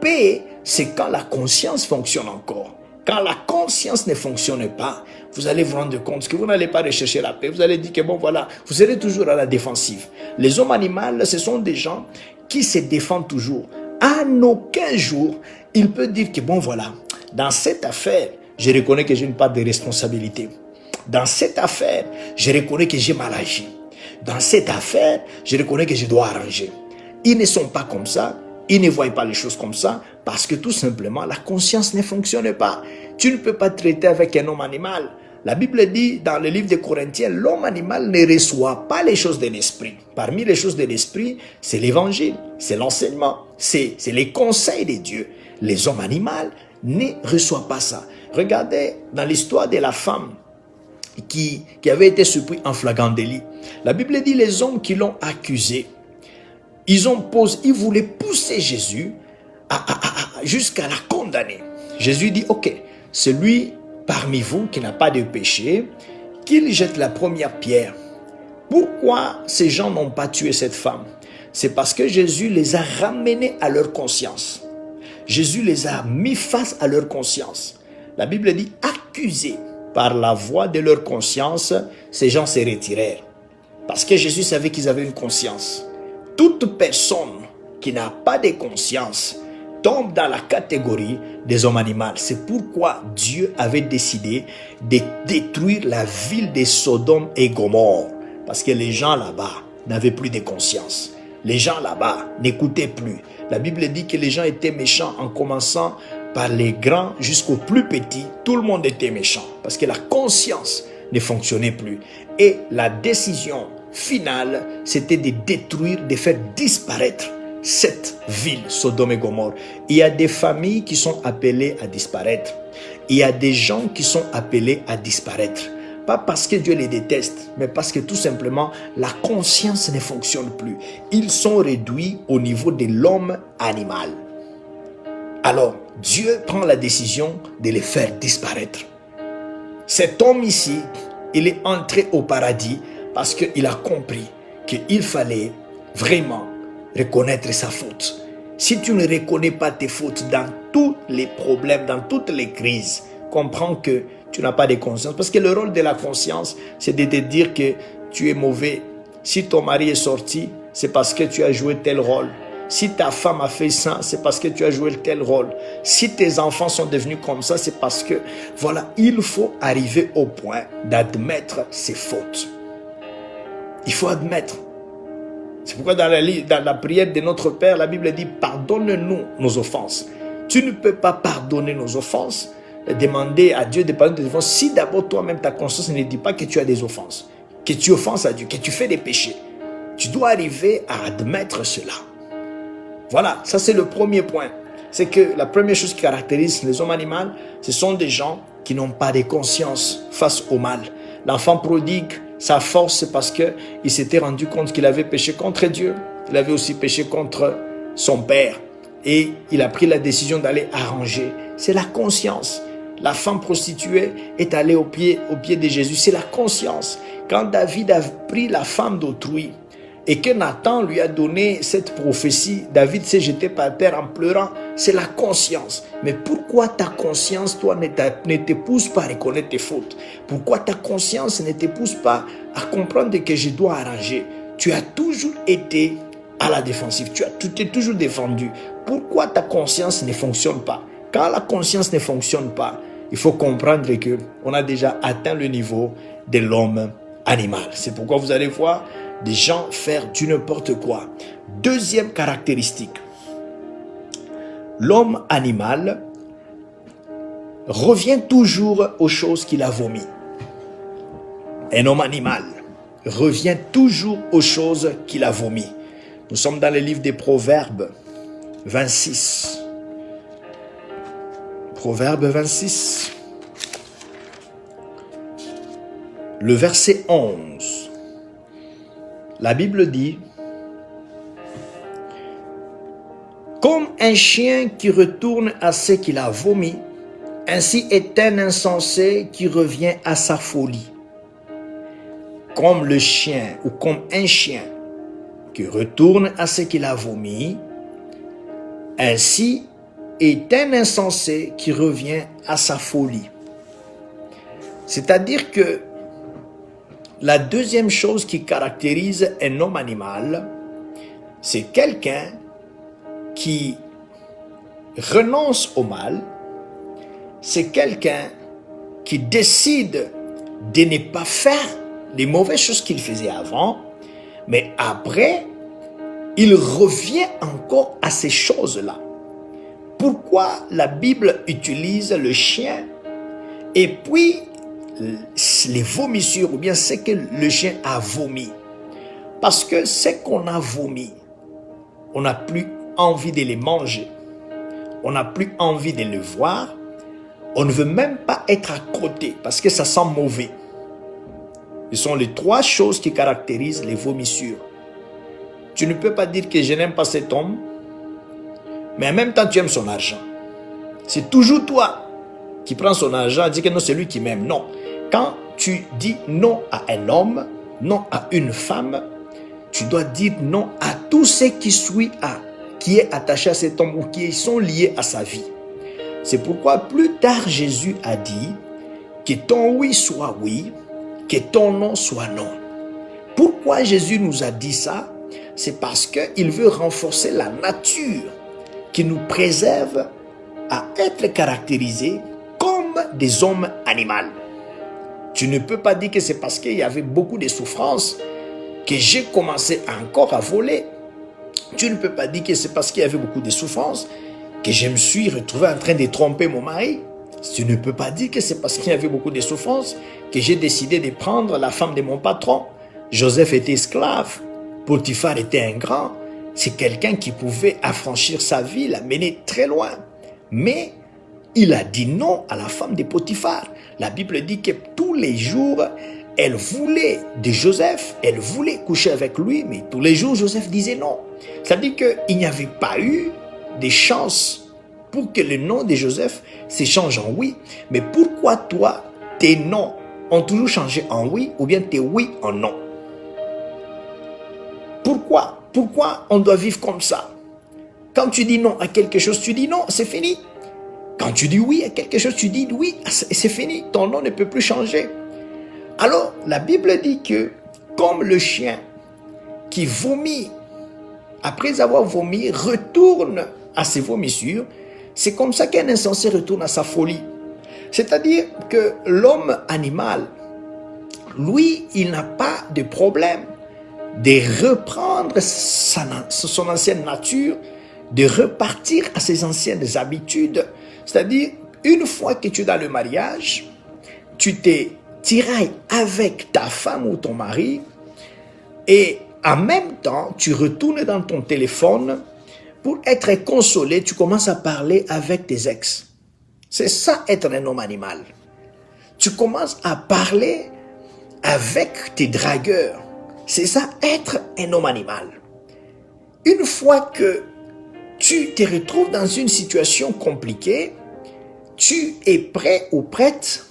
paix, c'est quand la conscience fonctionne encore. Quand la conscience ne fonctionne pas, vous allez vous rendre compte que vous n'allez pas rechercher la paix. Vous allez dire que bon voilà, vous serez toujours à la défensive. Les hommes animaux, ce sont des gens qui se défendent toujours. À aucun jour, il peut dire que bon voilà, dans cette affaire, je reconnais que j'ai une part de responsabilité. Dans cette affaire, je reconnais que j'ai mal agi. Dans cette affaire, je reconnais que je dois arranger. Ils ne sont pas comme ça. Ils ne voient pas les choses comme ça parce que tout simplement, la conscience ne fonctionne pas. Tu ne peux pas traiter avec un homme animal. La Bible dit dans le livre de Corinthiens, l'homme animal ne reçoit pas les choses de l'esprit. Parmi les choses de l'esprit, c'est l'évangile, c'est l'enseignement, c'est les conseils de Dieu. Les hommes animaux ne reçoivent pas ça. Regardez dans l'histoire de la femme qui avait été surprise en flagrant délit. La Bible dit les hommes qui l'ont accusé, ils voulaient pousser Jésus jusqu'à la condamner. Jésus dit, ok, celui parmi vous qui n'a pas de péché, qu'il jette la première pierre. Pourquoi ces gens n'ont pas tué cette femme? C'est parce que Jésus les a ramenés à leur conscience. Jésus les a mis face à leur conscience. La Bible dit, accusés par la voix de leur conscience, ces gens se retirèrent. Parce que Jésus savait qu'ils avaient une conscience. Toute personne qui n'a pas de conscience tombe dans la catégorie des hommes animaux. C'est pourquoi Dieu avait décidé de détruire la ville de Sodome et Gomorrhe. Parce que les gens là-bas n'avaient plus de conscience. Les gens là-bas n'écoutaient plus. La Bible dit que les gens étaient méchants en commençant par les grands jusqu'aux plus petits. Tout le monde était méchant parce que la conscience ne fonctionnait plus. Et la décision finale, c'était de détruire, de faire disparaître cette ville, Sodome et Gomorrhe. Il y a des familles qui sont appelées à disparaître. Il y a des gens qui sont appelés à disparaître. Pas parce que Dieu les déteste, mais parce que tout simplement, la conscience ne fonctionne plus. Ils sont réduits au niveau de l'homme animal. Alors, Dieu prend la décision de les faire disparaître. Cet homme ici, il est entré au paradis parce qu'il a compris qu'il fallait vraiment reconnaître sa faute. Si tu ne reconnais pas tes fautes dans tous les problèmes, dans toutes les crises, comprends que tu n'as pas de conscience. Parce que le rôle de la conscience, c'est de te dire que tu es mauvais. Si ton mari est sorti, c'est parce que tu as joué tel rôle. Si ta femme a fait ça, c'est parce que tu as joué tel rôle. Si tes enfants sont devenus comme ça, c'est parce que, voilà, il faut arriver au point d'admettre ses fautes. Il faut admettre. C'est pourquoi dans la prière de notre Père, la Bible dit, pardonne-nous nos offenses. Tu ne peux pas pardonner nos offenses, demander à Dieu de pardonner tes offenses, si d'abord toi-même ta conscience ne dit pas que tu as des offenses, que tu offenses à Dieu, que tu fais des péchés. Tu dois arriver à admettre cela. Voilà, ça c'est le premier point. C'est que la première chose qui caractérise les hommes animaux, ce sont des gens qui n'ont pas de conscience face au mal. L'enfant prodigue, sa force, c'est parce qu'il s'était rendu compte qu'il avait péché contre Dieu. Il avait aussi péché contre son père. Et il a pris la décision d'aller arranger. C'est la conscience. La femme prostituée est allée au pied de Jésus. C'est la conscience. Quand David a pris la femme d'autrui, et que Nathan lui a donné cette prophétie, David s'est jeté par terre en pleurant, c'est la conscience. Mais pourquoi ta conscience, toi, ne te pousse pas à reconnaître tes fautes? Pourquoi ta conscience ne te pousse pas à comprendre que je dois arranger? Tu as toujours été à la défensive, tu t'es toujours défendu. Pourquoi ta conscience ne fonctionne pas? Quand la conscience ne fonctionne pas, il faut comprendre qu'on a déjà atteint le niveau de l'homme animal. C'est pourquoi vous allez voir des gens faire du n'importe quoi. Deuxième caractéristique, l'homme animal revient toujours aux choses qu'il a vomies. Un homme animal revient toujours aux choses qu'il a vomies. Nous sommes dans le livre des Proverbes 26. Proverbe 26. Le verset 11. La Bible dit, comme un chien qui retourne à ce qu'il a vomi, ainsi est un insensé qui revient à sa folie. Comme le chien ou comme un chien qui retourne à ce qu'il a vomi, ainsi est un insensé qui revient à sa folie. C'est-à-dire que la deuxième chose qui caractérise un homme animal, c'est quelqu'un qui renonce au mal, c'est quelqu'un qui décide de ne pas faire les mauvaises choses qu'il faisait avant, mais après, il revient encore à ces choses-là. Pourquoi la Bible utilise le chien et puis les vomissures, ou bien ce que le chien a vomi? Parce que ce qu'on a vomi, on n'a plus envie de les manger, on n'a plus envie de le voir, on ne veut même pas être à côté parce que ça sent mauvais. Ce sont les trois choses qui caractérisent les vomissures. Tu ne peux pas dire que je n'aime pas cet homme, mais en même temps tu aimes son argent. C'est toujours toi qui prends son argent et dis que non, c'est lui qui m'aime. Non. Quand tu dis non à un homme, non à une femme, tu dois dire non à tout ce qui est attaché à cet homme ou qui sont liés à sa vie. C'est pourquoi plus tard Jésus a dit que ton oui soit oui, que ton non soit non. Pourquoi Jésus nous a dit ça? C'est parce qu'il veut renforcer la nature qui nous préserve à être caractérisés comme des hommes animaux. Tu ne peux pas dire que c'est parce qu'il y avait beaucoup de souffrances que j'ai commencé encore à voler. Tu ne peux pas dire que c'est parce qu'il y avait beaucoup de souffrances que je me suis retrouvé en train de tromper mon mari. Tu ne peux pas dire que c'est parce qu'il y avait beaucoup de souffrances que j'ai décidé de prendre la femme de mon patron. Joseph était esclave, Potiphar était un grand. C'est quelqu'un qui pouvait affranchir sa vie, la mener très loin. Mais il a dit non à la femme de Potiphar. La Bible dit que tous les jours, elle voulait de Joseph, elle voulait coucher avec lui, mais tous les jours, Joseph disait non. C'est-à-dire qu'il n'y avait pas eu de chance pour que le nom de Joseph s'échange en oui. Mais pourquoi toi, tes noms ont toujours changé en oui ou bien tes oui en non? Pourquoi? Pourquoi on doit vivre comme ça? Quand tu dis non à quelque chose, tu dis non, c'est fini. Quand tu dis oui à quelque chose, tu dis oui, c'est fini. Ton nom ne peut plus changer. Alors, la Bible dit que comme le chien qui vomit, après avoir vomi, retourne à ses vomissures, c'est comme ça qu'un insensé retourne à sa folie. C'est-à-dire que l'homme animal, lui, il n'a pas de problème de reprendre son ancienne nature, de repartir à ses anciennes habitudes. C'est-à-dire, une fois que tu es dans le mariage, tu te tirailles avec ta femme ou ton mari et en même temps, tu retournes dans ton téléphone pour être consolé, tu commences à parler avec tes ex. C'est ça être un homme animal. Tu commences à parler avec tes dragueurs. C'est ça être un homme animal. Une fois que tu te retrouves dans une situation compliquée, tu es prêt ou prête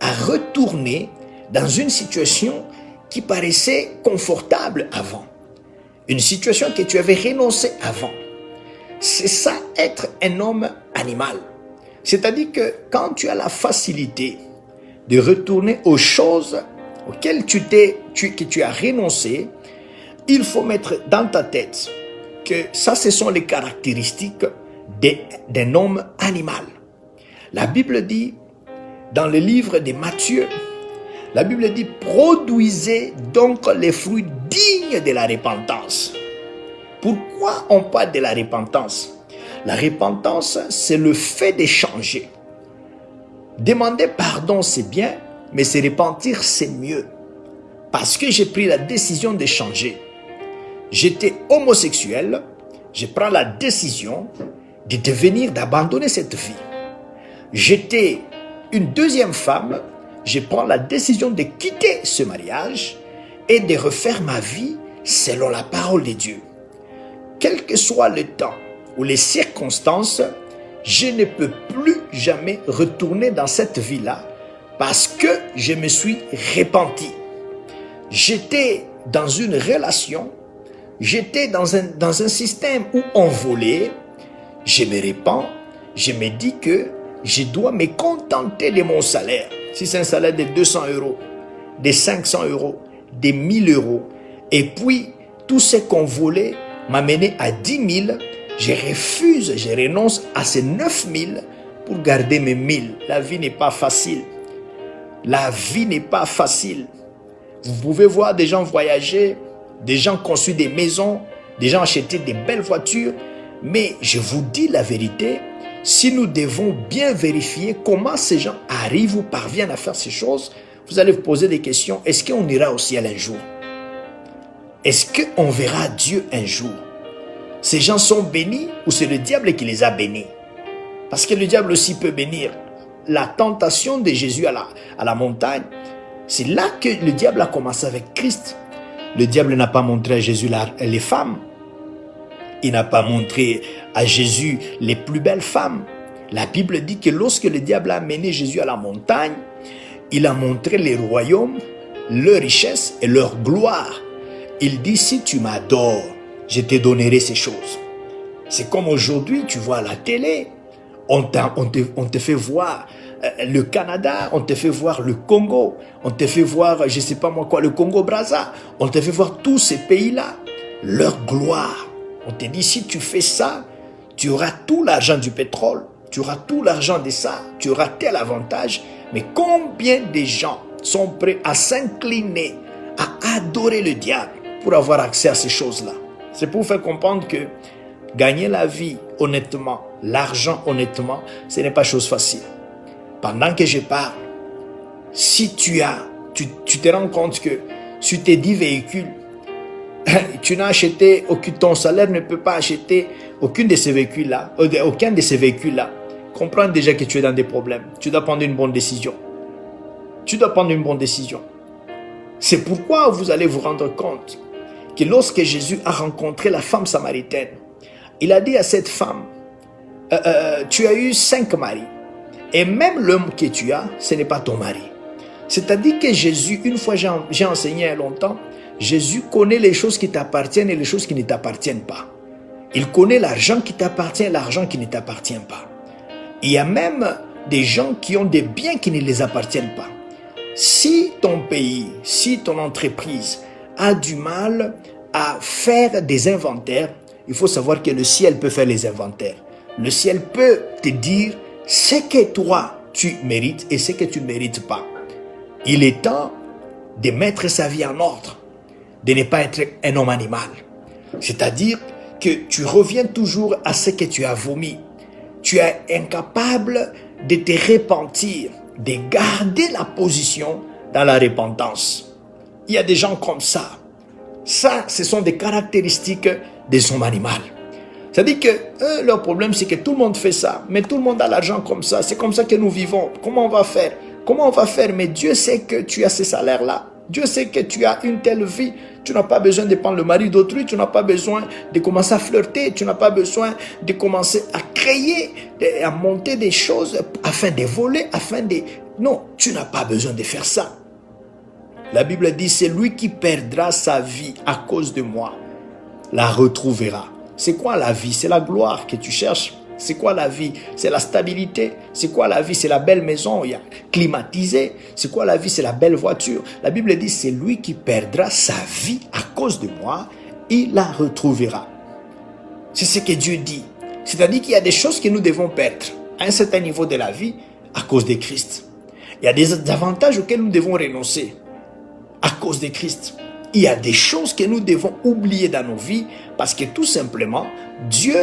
à retourner dans une situation qui paraissait confortable avant. Une situation que tu avais renoncé avant. C'est ça être un homme animal. C'est-à-dire que quand tu as la facilité de retourner aux choses auxquelles tu as renoncé, il faut mettre dans ta tête que ça, ce sont les caractéristiques d'un homme animal. La Bible dit, dans le livre de Matthieu, la Bible dit, produisez donc les fruits dignes de la repentance. Pourquoi on parle de la repentance? La repentance, c'est le fait de changer. Demander pardon, c'est bien, mais se repentir, c'est mieux. Parce que j'ai pris la décision de changer. J'étais homosexuel, je prends la décision de devenir, d'abandonner cette vie. J'étais une deuxième femme, je prends la décision de quitter ce mariage et de refaire ma vie selon la parole de Dieu. Quel que soit le temps ou les circonstances, je ne peux plus jamais retourner dans cette vie-là parce que je me suis repenti. J'étais dans une relation, j'étais dans un système où on volait, je me repens, je me dis que je dois me contenter de mon salaire. Si c'est un salaire de 200 €, de 500 €, de 1000 €, et puis tout ce qu'on volait m'a mené à 10 000, je refuse, je renonce à ces 9 000 pour garder mes 1000. La vie n'est pas facile. La vie n'est pas facile. Vous pouvez voir des gens voyager, des gens construire des maisons, des gens acheter des belles voitures, mais je vous dis la vérité, si nous devons bien vérifier comment ces gens arrivent ou parviennent à faire ces choses, vous allez vous poser des questions. Est-ce qu'on ira au ciel un jour? Est-ce qu'on verra Dieu un jour? Ces gens sont bénis ou c'est le diable qui les a bénis? Parce que le diable aussi peut bénir. La tentation de Jésus à la montagne, c'est là que le diable a commencé avec Christ. Le diable n'a pas montré à Jésus les femmes. Il n'a pas montré à Jésus les plus belles femmes. La Bible dit que lorsque le diable a mené Jésus à la montagne, il a montré les royaumes, leurs richesses et leur gloire. Il dit, si tu m'adores, je te donnerai ces choses. C'est comme aujourd'hui, tu vois à la télé, on te fait voir le Canada, on te fait voir le Congo, on te fait voir, je ne sais pas moi quoi, le Congo-Brazza, on te fait voir tous ces pays-là, leur gloire. On te dit, si tu fais ça, tu auras tout l'argent du pétrole, tu auras tout l'argent de ça, tu auras tel avantage. Mais combien de gens sont prêts à s'incliner, à adorer le diable pour avoir accès à ces choses-là? C'est pour vous faire comprendre que gagner la vie honnêtement, l'argent honnêtement, ce n'est pas chose facile. Pendant que je parle, si tu te rends compte que sur tes 10 véhicules, tu n'as acheté, ton salaire ne peut pas acheter aucun de ces véhicules-là, comprends déjà que tu es dans des problèmes. Tu dois prendre une bonne décision. Tu dois prendre une bonne décision. C'est pourquoi vous allez vous rendre compte que lorsque Jésus a rencontré la femme samaritaine, il a dit à cette femme, tu as eu 5 maris. Et même l'homme que tu as, ce n'est pas ton mari. C'est-à-dire que Jésus, une fois j'ai enseigné il y a longtemps, Jésus connaît les choses qui t'appartiennent et les choses qui ne t'appartiennent pas. Il connaît l'argent qui t'appartient et l'argent qui ne t'appartient pas. Il y a même des gens qui ont des biens qui ne les appartiennent pas. Si ton pays, si ton entreprise a du mal à faire des inventaires, il faut savoir que le ciel peut faire les inventaires. Le ciel peut te dire ce que toi tu mérites et ce que tu ne mérites pas. Il est temps de mettre sa vie en ordre, de ne pas être un homme animal. C'est-à-dire que tu reviens toujours à ce que tu as vomi. Tu es incapable de te repentir, de garder la position dans la repentance. Il y a des gens comme ça. Ça, ce sont des caractéristiques des hommes animaux. C'est-à-dire que leur problème, c'est que tout le monde fait ça. Mais tout le monde a l'argent comme ça. C'est comme ça que nous vivons. Comment on va faire? Comment on va faire? Mais Dieu sait que tu as ces salaires-là. Dieu sait que tu as une telle vie. Tu n'as pas besoin de prendre le mari d'autrui. Tu n'as pas besoin de commencer à flirter. Tu n'as pas besoin de commencer à créer, à monter des choses afin de voler, afin de... Non, tu n'as pas besoin de faire ça. La Bible dit, c'est lui qui perdra sa vie à cause de moi, la retrouvera. C'est quoi la vie? C'est la gloire que tu cherches. C'est quoi la vie? C'est la stabilité. C'est quoi la vie? C'est la belle maison climatisée. C'est quoi la vie? C'est la belle voiture. La Bible dit, c'est lui qui perdra sa vie à cause de moi, il la retrouvera. C'est ce que Dieu dit. C'est-à-dire qu'il y a des choses que nous devons perdre à un certain niveau de la vie à cause de Christ. Il y a des avantages auxquels nous devons renoncer à cause de Christ. Il y a des choses que nous devons oublier dans nos vies parce que tout simplement, Dieu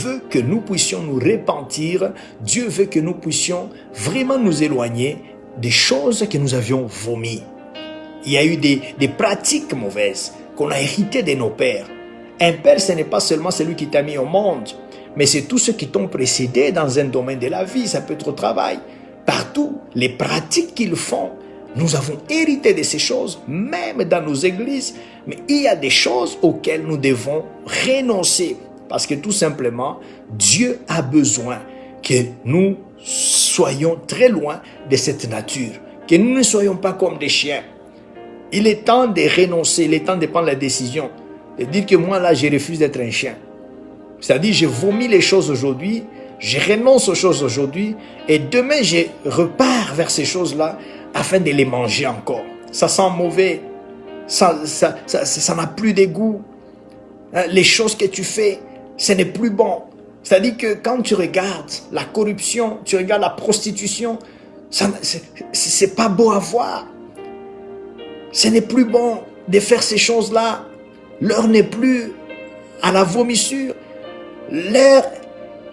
veut que nous puissions nous repentir. Dieu veut que nous puissions vraiment nous éloigner des choses que nous avions vomies. Il y a eu des pratiques mauvaises qu'on a héritées de nos pères. Un père, ce n'est pas seulement celui qui t'a mis au monde, mais c'est tous ceux qui t'ont précédé dans un domaine de la vie. Ça peut être au travail, partout. Les pratiques qu'ils font, nous avons hérité de ces choses, même dans nos églises. Mais il y a des choses auxquelles nous devons renoncer. Parce que tout simplement, Dieu a besoin que nous soyons très loin de cette nature. Que nous ne soyons pas comme des chiens. Il est temps de renoncer, il est temps de prendre la décision. De dire que moi là, je refuse d'être un chien. C'est-à-dire, je vomis les choses aujourd'hui, je renonce aux choses aujourd'hui, et demain, je repars vers ces choses-là, afin de les manger encore. Ça sent mauvais, ça n'a plus de goût. Les choses que tu fais, ce n'est plus bon. C'est-à-dire que quand tu regardes la corruption, tu regardes la prostitution, c'est pas beau à voir. Ce n'est plus bon de faire ces choses-là. L'heure n'est plus à la vomissure. L'heure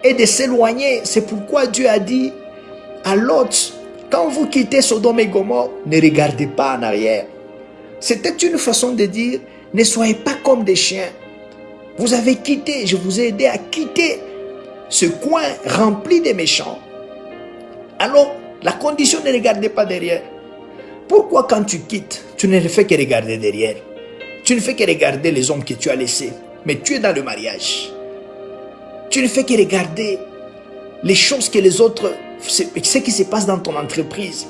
est de s'éloigner. C'est pourquoi Dieu a dit à Lot, quand vous quittez Sodome et Gomorrhe, ne regardez pas en arrière. C'était une façon de dire, ne soyez pas comme des chiens. Vous avez quitté, je vous ai aidé à quitter ce coin rempli de méchants. Alors, la condition, ne regardez pas derrière. Pourquoi quand tu quittes, tu ne fais que regarder derrière? Tu ne fais que regarder les hommes que tu as laissés. Mais tu es dans le mariage. Tu ne fais que regarder les choses que les autres... ce qui se passe dans ton entreprise.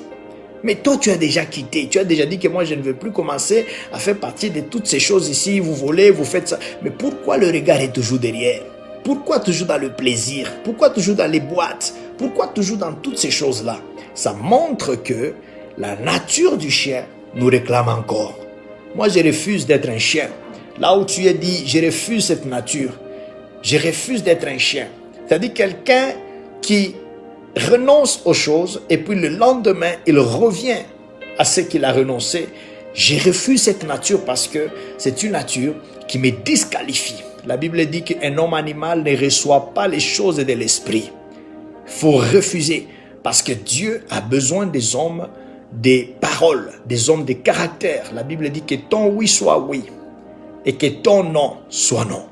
Mais toi, tu as déjà quitté. Tu as déjà dit que moi, je ne veux plus commencer à faire partie de toutes ces choses ici. Vous volez, vous faites ça. Mais pourquoi le regard est toujours derrière? Pourquoi toujours dans le plaisir? Pourquoi toujours dans les boîtes? Pourquoi toujours dans toutes ces choses-là? Ça montre que la nature du chien nous réclame encore. Moi, je refuse d'être un chien. Là où tu es dit, je refuse cette nature. Je refuse d'être un chien. C'est-à-dire quelqu'un qui renonce aux choses et puis le lendemain, il revient à ce qu'il a renoncé. Je refuse cette nature parce que c'est une nature qui me disqualifie. La Bible dit qu'un homme animal ne reçoit pas les choses de l'esprit. Il faut refuser parce que Dieu a besoin des hommes des paroles, des hommes de caractère. La Bible dit que ton oui soit oui et que ton non soit non.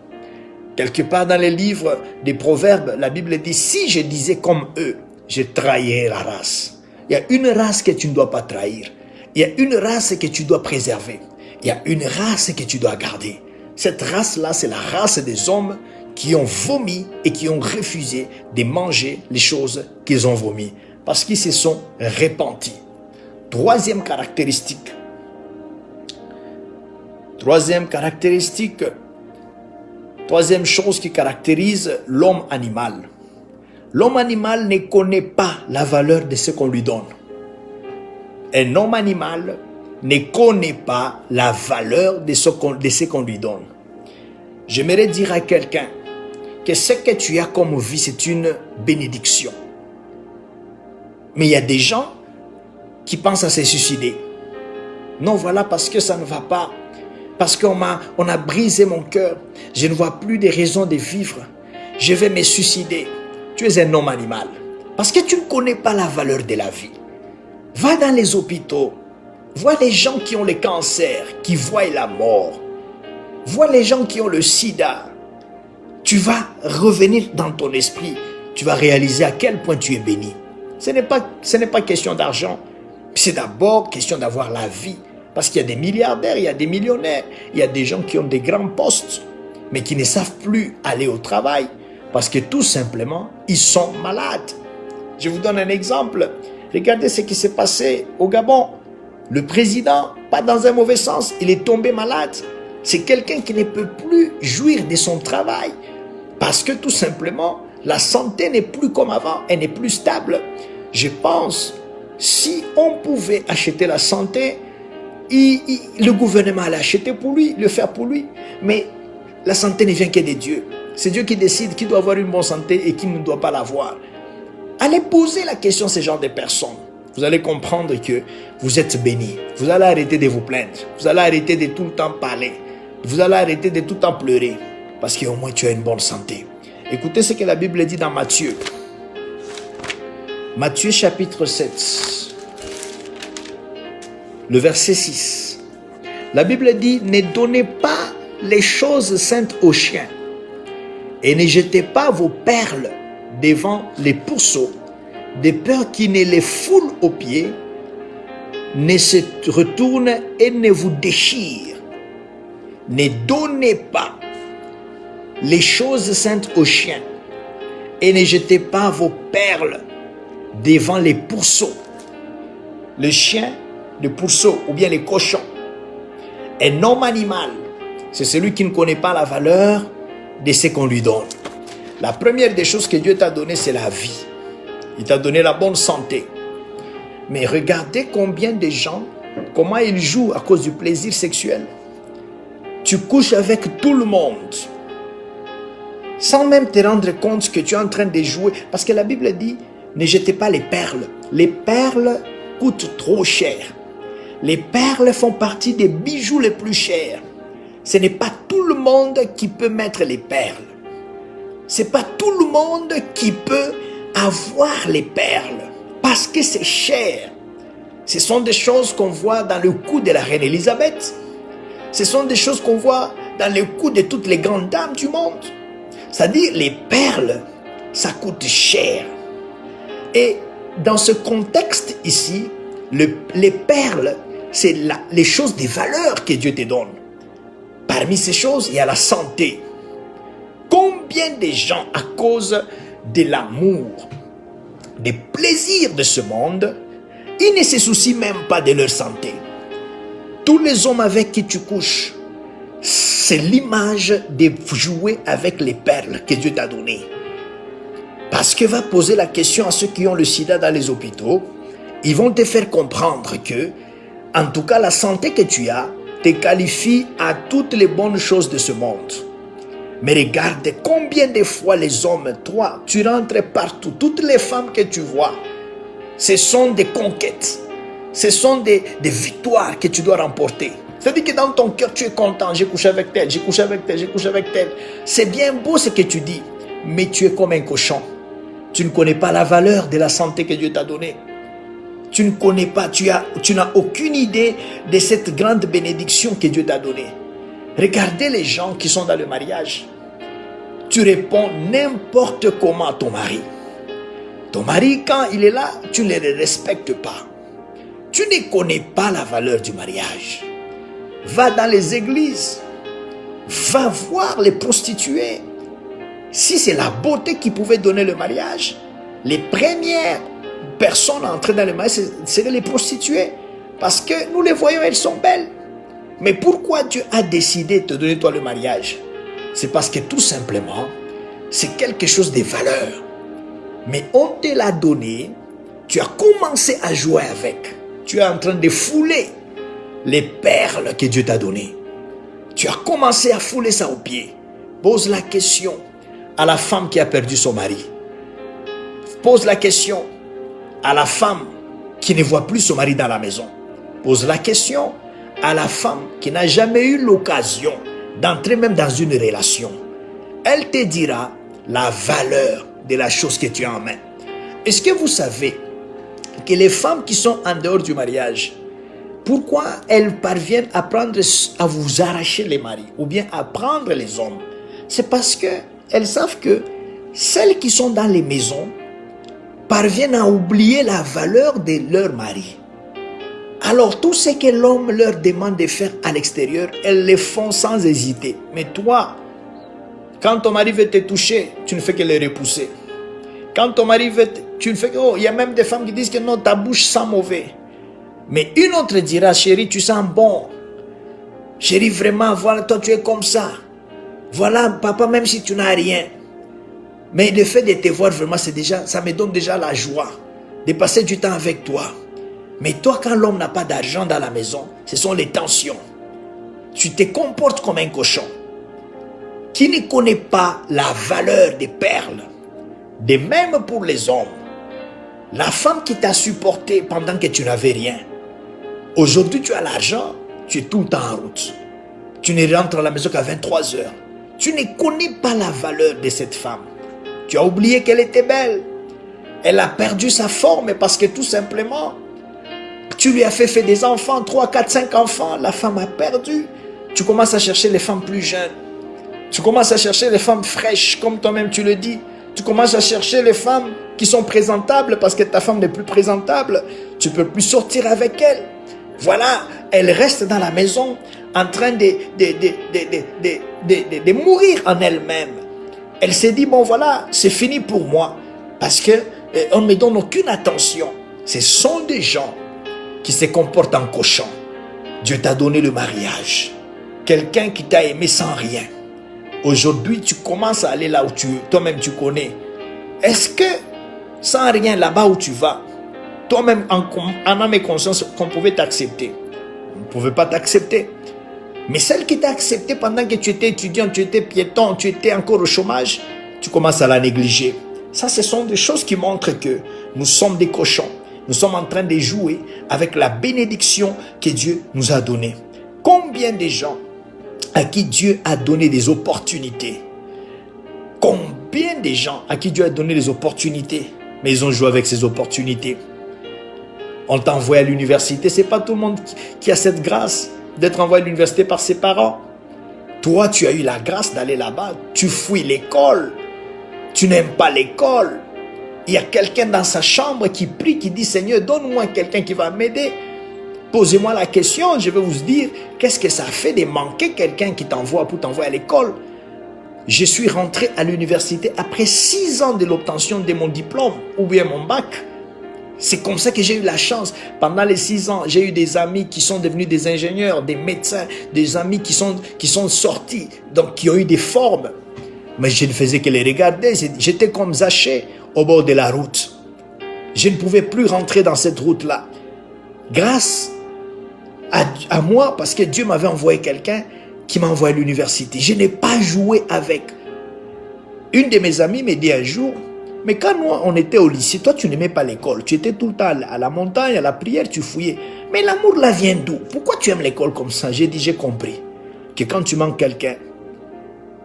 Quelque part dans les livres des Proverbes, la Bible dit, si je disais comme eux, je trahirais la race. Il y a une race que tu ne dois pas trahir. Il y a une race que tu dois préserver. Il y a une race que tu dois garder. Cette race-là, c'est la race des hommes qui ont vomi et qui ont refusé de manger les choses qu'ils ont vomi parce qu'ils se sont repentis. Troisième caractéristique. Troisième caractéristique, troisième chose qui caractérise l'homme animal. L'homme animal ne connaît pas la valeur de ce qu'on lui donne. Un homme animal ne connaît pas la valeur de ce qu'on lui donne. J'aimerais dire à quelqu'un que ce que tu as comme vie, c'est une bénédiction. Mais il y a des gens qui pensent à se suicider. Non, voilà, parce que ça ne va pas. Parce qu'on a brisé mon cœur. Je ne vois plus de raisons de vivre. Je vais me suicider. Tu es un homme animal. Parce que tu ne connais pas la valeur de la vie. Va dans les hôpitaux. Vois les gens qui ont le cancer, qui voient la mort. Vois les gens qui ont le sida. Tu vas revenir dans ton esprit. Tu vas réaliser à quel point tu es béni. Ce n'est pas question d'argent. C'est d'abord question d'avoir la vie. Parce qu'il y a des milliardaires, il y a des millionnaires, il y a des gens qui ont des grands postes, mais qui ne savent plus aller au travail parce que tout simplement, ils sont malades. Je vous donne un exemple. Regardez ce qui s'est passé au Gabon. Le président, pas dans un mauvais sens, il est tombé malade. C'est quelqu'un qui ne peut plus jouir de son travail parce que tout simplement, la santé n'est plus comme avant, elle n'est plus stable. Je pense, si on pouvait acheter la santé, le gouvernement allait acheter pour lui, le faire pour lui. Mais la santé ne vient que de Dieu. C'est Dieu qui décide qui doit avoir une bonne santé et qui ne doit pas l'avoir. Allez poser la question à ce genre de personnes. Vous allez comprendre que vous êtes bénis. Vous allez arrêter de vous plaindre. Vous allez arrêter de tout le temps parler. Vous allez arrêter de tout le temps pleurer. Parce qu'au moins tu as une bonne santé. Écoutez ce que la Bible dit dans Matthieu. Matthieu chapitre 7. Le verset 6. La Bible dit, ne donnez pas les choses saintes aux chiens et ne jetez pas vos perles devant les pourceaux, de peur qu'ils ne les foulent aux pieds, ne se retournent et ne vous déchirent. Ne donnez pas les choses saintes aux chiens et ne jetez pas vos perles devant les pourceaux. Le chien, le pourceau ou bien les cochons. Un homme animal, c'est celui qui ne connaît pas la valeur de ce qu'on lui donne. La première des choses que Dieu t'a donné, c'est la vie. Il t'a donné la bonne santé. Mais regardez combien de gens, comment ils jouent à cause du plaisir sexuel. Tu couches avec tout le monde, sans même te rendre compte que tu es en train de jouer. Parce que la Bible dit, ne jetez pas les perles. Les perles coûtent trop cher. Les perles font partie des bijoux les plus chers. Ce n'est pas tout le monde qui peut mettre les perles. Ce n'est pas tout le monde qui peut avoir les perles. Parce que c'est cher. Ce sont des choses qu'on voit dans le cou de la reine Elisabeth. Ce sont des choses qu'on voit dans le cou de toutes les grandes dames du monde. C'est-à-dire, les perles, ça coûte cher. Et dans ce contexte ici, les perles, c'est les choses de valeur que Dieu te donne. Parmi ces choses, il y a la santé. Combien de gens, à cause de l'amour, des plaisirs de ce monde, ils ne se soucient même pas de leur santé. Tous les hommes avec qui tu couches, c'est l'image de jouer avec les perles que Dieu t'a données. Parce que va poser la question à ceux qui ont le sida dans les hôpitaux, ils vont te faire comprendre que, en tout cas, la santé que tu as te qualifie à toutes les bonnes choses de ce monde. Mais regarde combien de fois les hommes, toi, tu rentres partout. Toutes les femmes que tu vois, ce sont des conquêtes. Ce sont des victoires que tu dois remporter. C'est-à-dire que dans ton cœur, tu es content. J'ai couché avec tel, j'ai couché avec tel, j'ai couché avec tel. C'est bien beau ce que tu dis, mais tu es comme un cochon. Tu ne connais pas la valeur de la santé que Dieu t'a donnée. Tu ne connais pas, tu n'as aucune idée de cette grande bénédiction que Dieu t'a donnée. Regardez les gens qui sont dans le mariage. Tu réponds n'importe comment à ton mari. Ton mari, quand il est là, tu ne le respectes pas. Tu ne connais pas la valeur du mariage. Va dans les églises. Va voir les prostituées. Si c'est la beauté qui pouvait donner le mariage, les premières personnes entrées dans le mariage, c'est les prostituées. Parce que nous les voyons, elles sont belles. Mais pourquoi Dieu a décidé de te donner toi le mariage? C'est parce que tout simplement, c'est quelque chose de valeur. Mais on te l'a donné, tu as commencé à jouer avec. Tu es en train de fouler les perles que Dieu t'a données. Tu as commencé à fouler ça aux pieds. Pose la question à la femme qui a perdu son mari. Pose la question à la femme qui ne voit plus son mari dans la maison. Pose la question à la femme qui n'a jamais eu l'occasion d'entrer même dans une relation. Elle te dira la valeur de la chose que tu as en main. Est-ce que vous savez que les femmes qui sont en dehors du mariage, pourquoi elles parviennent à vous arracher les maris ou bien à prendre les hommes? C'est parce qu'elles savent que celles qui sont dans les maisons parviennent à oublier la valeur de leur mari. Alors tout ce que l'homme leur demande de faire à l'extérieur, elles le font sans hésiter. Mais toi, quand ton mari veut te toucher, tu ne fais que le repousser. Quand ton mari veut, tu ne fais que... Oh, il y a même des femmes qui disent que non, ta bouche sent mauvais. Mais une autre dira, chérie, tu sens bon. Chérie, vraiment, voilà, toi tu es comme ça. Voilà, papa, même si tu n'as rien. Mais le fait de te voir vraiment, c'est déjà, ça me donne déjà la joie de passer du temps avec toi. Mais toi, quand l'homme n'a pas d'argent dans la maison, ce sont les tensions. Tu te comportes comme un cochon. Qui ne connaît pas la valeur des perles? De même pour les hommes. La femme qui t'a supporté pendant que tu n'avais rien. Aujourd'hui, tu as l'argent, tu es tout le temps en route. Tu ne rentres à la maison qu'à 23 heures. Tu ne connais pas la valeur de cette femme. Tu as oublié qu'elle était belle. Elle a perdu sa forme parce que tout simplement, tu lui as fait des enfants, 3, 4, 5 enfants. La femme a perdu. Tu commences à chercher les femmes plus jeunes. Tu commences à chercher les femmes fraîches, comme toi-même tu le dis. Tu commences à chercher les femmes qui sont présentables parce que ta femme n'est plus présentable. Tu ne peux plus sortir avec elle. Voilà, elle reste dans la maison en train de mourir en elle-même. Elle s'est dit, bon voilà, c'est fini pour moi. Parce qu'on ne me donne aucune attention. Ce sont des gens qui se comportent en cochon. Dieu t'a donné le mariage. Quelqu'un qui t'a aimé sans rien. Aujourd'hui, tu commences à aller là où toi-même tu connais. Est-ce que sans rien là-bas où tu vas, toi-même en âme et conscience, qu'on pouvait t'accepter? On ne pouvait pas t'accepter. Mais celle qui t'a accepté pendant que tu étais étudiant, tu étais piéton, tu étais encore au chômage, tu commences à la négliger. Ça, ce sont des choses qui montrent que nous sommes des cochons. Nous sommes en train de jouer avec la bénédiction que Dieu nous a donnée. Combien de gens à qui Dieu a donné des opportunités? Combien de gens à qui Dieu a donné des opportunités, mais ils ont joué avec ces opportunités? On t'a envoyé à l'université. Ce n'est pas tout le monde qui a cette grâce d'être envoyé à l'université par ses parents. Toi, tu as eu la grâce d'aller là-bas. Tu fuis l'école. Tu n'aimes pas l'école. Il y a quelqu'un dans sa chambre qui prie, qui dit, Seigneur, donne-moi quelqu'un qui va m'aider. Posez-moi la question, je vais vous dire, qu'est-ce que ça fait de manquer quelqu'un qui t'envoie pour t'envoyer à l'école? Je suis rentré à l'université après 6 ans de l'obtention de mon diplôme, ou bien mon bac. C'est comme ça que j'ai eu la chance. Pendant les 6 ans, j'ai eu des amis qui sont devenus des ingénieurs, des médecins, des amis qui sont sortis, donc qui ont eu des formes. Mais je ne faisais que les regarder. J'étais comme Zaché au bord de la route. Je ne pouvais plus rentrer dans cette route-là. Grâce à moi, parce que Dieu m'avait envoyé quelqu'un qui m'a envoyé à l'université. Je n'ai pas joué avec. Une de mes amies me dit un jour, mais quand nous, on était au lycée, toi, tu n'aimais pas l'école. Tu étais tout le temps à la montagne, à la prière, tu fouillais. Mais l'amour là vient d'où? Pourquoi tu aimes l'école comme ça? J'ai dit, j'ai compris que quand tu manques quelqu'un,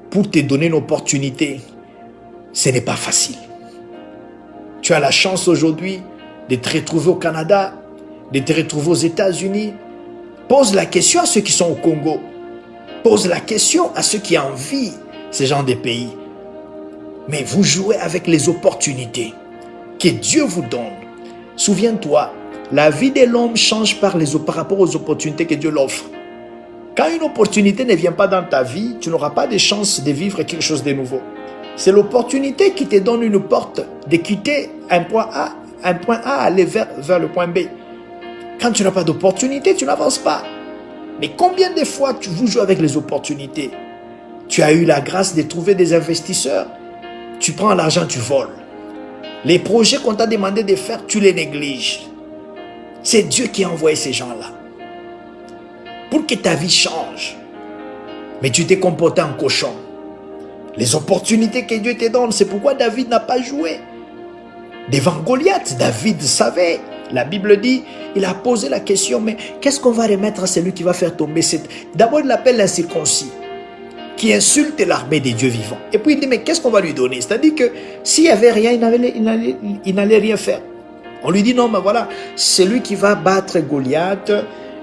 pour te donner une opportunité, ce n'est pas facile. Tu as la chance aujourd'hui de te retrouver au Canada, de te retrouver aux États-Unis. Pose la question à ceux qui sont au Congo. Pose la question à ceux qui envient ces gens de pays. Mais vous jouez avec les opportunités que Dieu vous donne. Souviens-toi, la vie de l'homme change par rapport aux opportunités que Dieu l'offre. Quand une opportunité ne vient pas dans ta vie, tu n'auras pas de chance de vivre quelque chose de nouveau. C'est l'opportunité qui te donne une porte de quitter un point A, aller vers le point B. Quand tu n'as pas d'opportunité, tu n'avances pas. Mais combien de fois vous jouez avec les opportunités? Tu as eu la grâce de trouver des investisseurs. Tu prends l'argent, tu voles. Les projets qu'on t'a demandé de faire, tu les négliges. C'est Dieu qui a envoyé ces gens-là pour que ta vie change. Mais tu t'es comporté en cochon. Les opportunités que Dieu te donne, c'est pourquoi David n'a pas joué. Devant Goliath, David savait. La Bible dit, il a posé la question, mais qu'est-ce qu'on va remettre à celui qui va faire tomber cette... D'abord, il l'appelle l'incirconcis, qui insulte l'armée des dieux vivants. Et puis il dit, mais qu'est-ce qu'on va lui donner? C'est-à-dire que s'il n'y avait rien, il n'allait rien faire. On lui dit, non, mais voilà, celui qui va battre Goliath,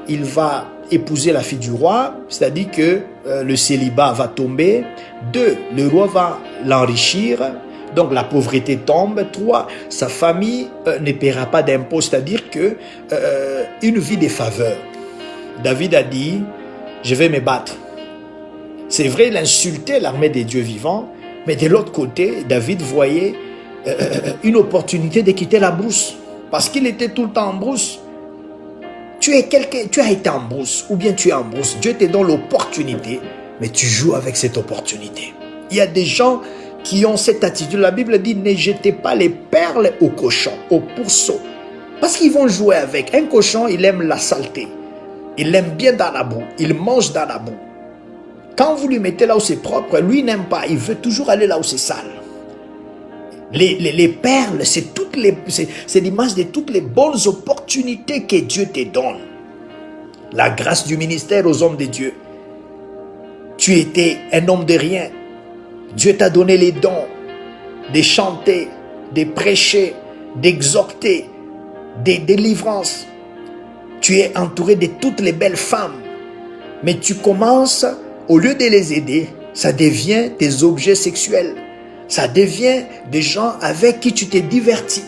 il va épouser la fille du roi, c'est-à-dire que le célibat va tomber. 2, le roi va l'enrichir, donc la pauvreté tombe. 3, sa famille ne paiera pas d'impôts, c'est-à-dire que une vie de faveur. David a dit, je vais me battre. C'est vrai, il insultait l'armée des dieux vivants, mais de l'autre côté, David voyait une opportunité de quitter la brousse, parce qu'il était tout le temps en brousse. Tu as été en brousse, ou bien tu es en brousse. Dieu te donne l'opportunité, mais tu joues avec cette opportunité. Il y a des gens qui ont cette attitude. La Bible dit, ne jetez pas les perles aux cochons, aux pourceaux, parce qu'ils vont jouer avec. Un cochon, il aime la saleté. Il aime bien dans la boue. Il mange dans la boue. Quand vous lui mettez là où c'est propre, lui n'aime pas. Il veut toujours aller là où c'est sale. Les perles, c'est l'image de toutes les bonnes opportunités que Dieu te donne. La grâce du ministère aux hommes de Dieu. Tu étais un homme de rien. Dieu t'a donné les dons de chanter, de prêcher, d'exhorter, des délivrances. Tu es entouré de toutes les belles femmes. Mais tu commences, au lieu de les aider, ça devient des objets sexuels. Ça devient des gens avec qui tu t'es diverti.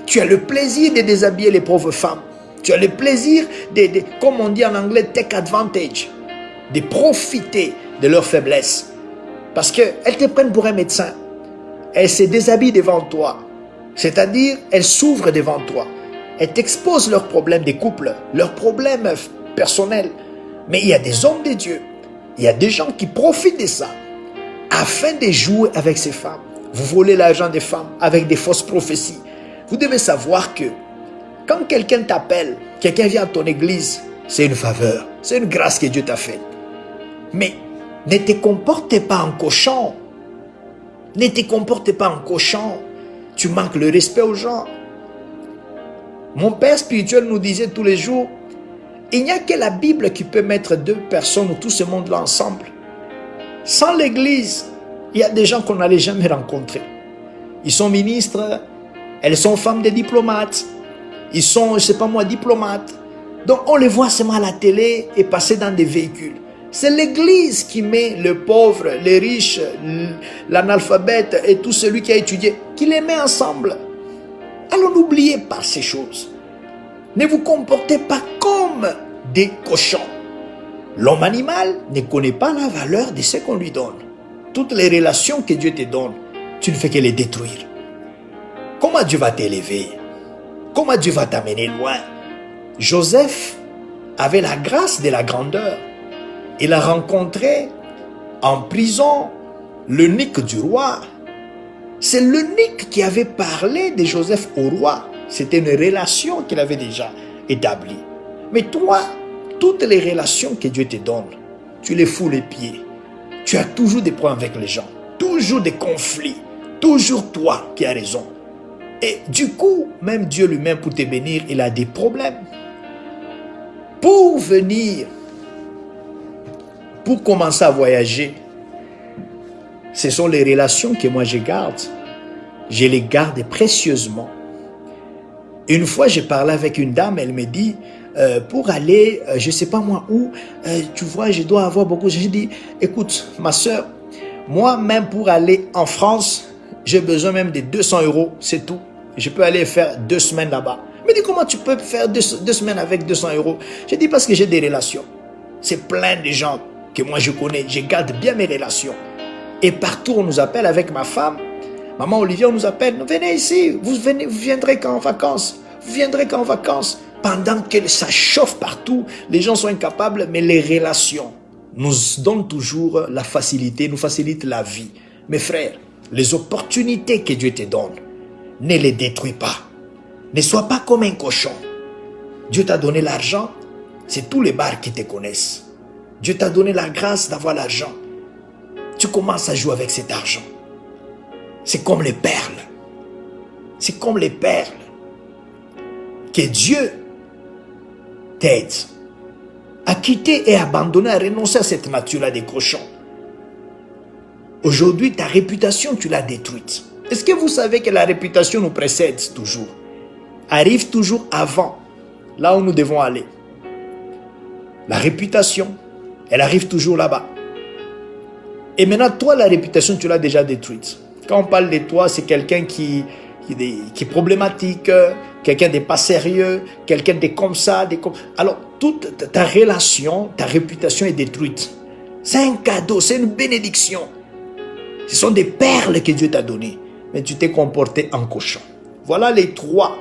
Tu as le plaisir de déshabiller les pauvres femmes. Tu as le plaisir comme on dit en anglais, take advantage, de profiter de leur faiblesse. Parce qu'elles te prennent pour un médecin. Elles se déshabillent devant toi. C'est-à-dire, elles s'ouvrent devant toi. Elles t'exposent leurs problèmes de couple, leurs problèmes personnels. Mais il y a des hommes de Dieu. Il y a des gens qui profitent de ça afin de jouer avec ces femmes. Vous volez l'argent des femmes avec des fausses prophéties. Vous devez savoir que quand quelqu'un t'appelle, quelqu'un vient à ton église, c'est une faveur, c'est une grâce que Dieu t'a faite. Mais ne te comporte pas en cochon. Ne te comporte pas en cochon. Tu manques le respect aux gens. Mon père spirituel nous disait tous les jours, il n'y a que la Bible qui peut mettre deux personnes ou tout ce monde-là ensemble. Sans l'église, il y a des gens qu'on n'allait jamais rencontrer. Ils sont ministres, elles sont femmes de diplomates, ils sont, je ne sais pas moi, diplomates. Donc on les voit seulement à la télé et passer dans des véhicules. C'est l'église qui met le pauvre, les riches, l'analphabète et tout celui qui a étudié, qui les met ensemble. Alors n'oubliez pas ces choses. Ne vous comportez pas comme des cochons. L'homme animal ne connaît pas la valeur de ce qu'on lui donne. Toutes les relations que Dieu te donne, tu ne fais que les détruire. Comment Dieu va t'élever? Comment Dieu va t'amener loin? Joseph avait la grâce de la grandeur. Il a rencontré en prison l'eunuque du roi. C'est l'eunuque qui avait parlé de Joseph au roi. C'était une relation qu'il avait déjà établie. Mais toi, toutes les relations que Dieu te donne, tu les fous les pieds. Tu as toujours des problèmes avec les gens. Toujours des conflits. Toujours toi qui as raison. Et du coup, même Dieu lui-même pour te bénir, il a des problèmes. Pour venir, pour commencer à voyager, ce sont les relations que moi je garde. Je les garde précieusement. Une fois, j'ai parlé avec une dame, elle me dit, pour aller, je ne sais pas moi où, tu vois, je dois avoir beaucoup. J'ai dit, écoute, ma soeur, moi-même pour aller en France, j'ai besoin même de 200 €, c'est tout. Je peux aller faire 2 semaines là-bas. Elle me dit, comment tu peux faire 2 semaines avec 200 €? J'ai dit, parce que j'ai des relations. C'est plein de gens que moi je connais, je garde bien mes relations. Et partout on nous appelle avec ma femme, maman Olivier, on nous appelle, venez ici, vous viendrez quand en vacances? Vous viendrez quand en vacances? pendant que ça chauffe partout, les gens sont incapables, mais les relations nous donnent toujours la facilité, nous facilitent la vie. Mes frères, les opportunités que Dieu te donne, ne les détruis pas. Ne sois pas comme un cochon. Dieu t'a donné l'argent, c'est tous les bars qui te connaissent. Dieu t'a donné la grâce d'avoir l'argent. Tu commences à jouer avec cet argent. C'est comme les perles. C'est comme les perles. Que Dieu t'aide à quitter et abandonner, à renoncer à cette nature-là des cochons. Aujourd'hui, ta réputation, tu l'as détruite. Est-ce que vous savez que la réputation nous précède toujours? Arrive toujours avant, là où nous devons aller. La réputation, elle arrive toujours là-bas. Et maintenant, toi, la réputation, tu l'as déjà détruite. Quand on parle de toi, c'est quelqu'un qui est problématique, quelqu'un de pas sérieux, quelqu'un de comme ça. Alors, toute ta relation, ta réputation est détruite. C'est un cadeau, c'est une bénédiction. Ce sont des perles que Dieu t'a données. Mais tu t'es comporté en cochon. Voilà les 3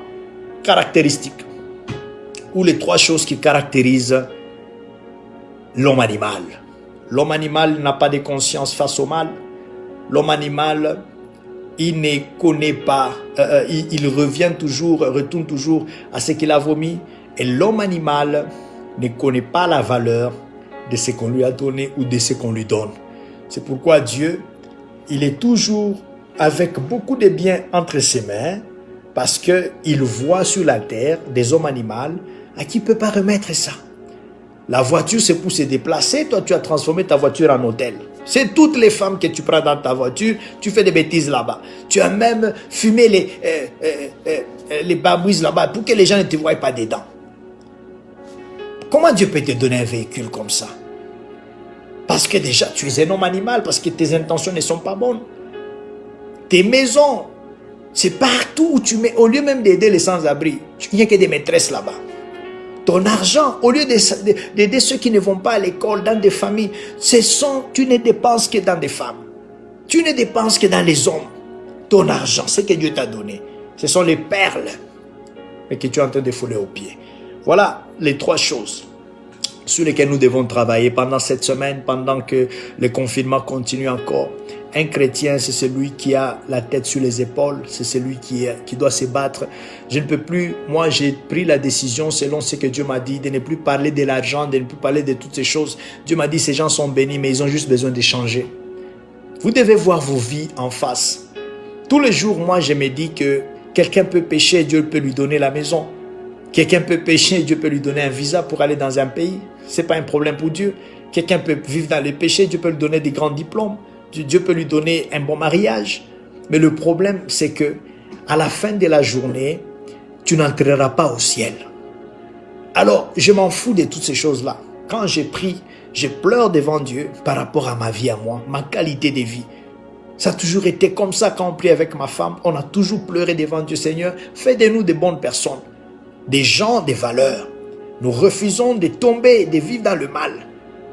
caractéristiques ou les 3 choses qui caractérisent l'homme animal. L'homme animal n'a pas de conscience face au mal. L'homme animal, il ne connaît pas, il retourne toujours à ce qu'il a vomi. Et l'homme animal ne connaît pas la valeur de ce qu'on lui a donné ou de ce qu'on lui donne. C'est pourquoi Dieu, il est toujours avec beaucoup de biens entre ses mains, parce qu'il voit sur la terre des hommes animaux à qui il ne peut pas remettre ça. La voiture, c'est pour se déplacer. Toi, tu as transformé ta voiture en hôtel. C'est toutes les femmes que tu prends dans ta voiture. Tu fais des bêtises là-bas. Tu as même fumé les babouises là-bas pour que les gens ne te voient pas dedans. Comment Dieu peut te donner un véhicule comme ça? Parce que déjà, tu es un homme animal, parce que tes intentions ne sont pas bonnes. Tes maisons, c'est partout où tu mets, au lieu même d'aider les sans-abri, il n'y a que des maîtresses là-bas. Ton argent, au lieu d'aider ceux qui ne vont pas à l'école, dans des familles, tu ne dépenses que dans des femmes. Tu ne dépenses que dans les hommes. Ton argent, ce que Dieu t'a donné, ce sont les perles, mais que tu es en train de fouler aux pieds. Voilà les 3 choses sur lesquelles nous devons travailler pendant cette semaine, pendant que le confinement continue encore. Un chrétien, c'est celui qui a la tête sur les épaules, c'est celui qui doit se battre. Je ne peux plus, moi j'ai pris la décision selon ce que Dieu m'a dit, de ne plus parler de l'argent, de ne plus parler de toutes ces choses. Dieu m'a dit, ces gens sont bénis, mais ils ont juste besoin d'échanger. Vous devez voir vos vies en face. Tous les jours, moi je me dis que quelqu'un peut pécher et Dieu peut lui donner la maison. Quelqu'un peut pécher et Dieu peut lui donner un visa pour aller dans un pays. Ce n'est pas un problème pour Dieu. Quelqu'un peut vivre dans le péché, Dieu peut lui donner des grands diplômes. Dieu peut lui donner un bon mariage. Mais le problème, c'est que à la fin de la journée, tu n'entreras pas au ciel. Alors, je m'en fous de toutes ces choses-là. Quand j'ai pris, je pleure devant Dieu par rapport à ma vie à moi, ma qualité de vie. Ça a toujours été comme ça quand on prie avec ma femme. On a toujours pleuré devant Dieu. Seigneur, fais de nous de bonnes personnes, des gens de valeur. Nous refusons de tomber, de vivre dans le mal.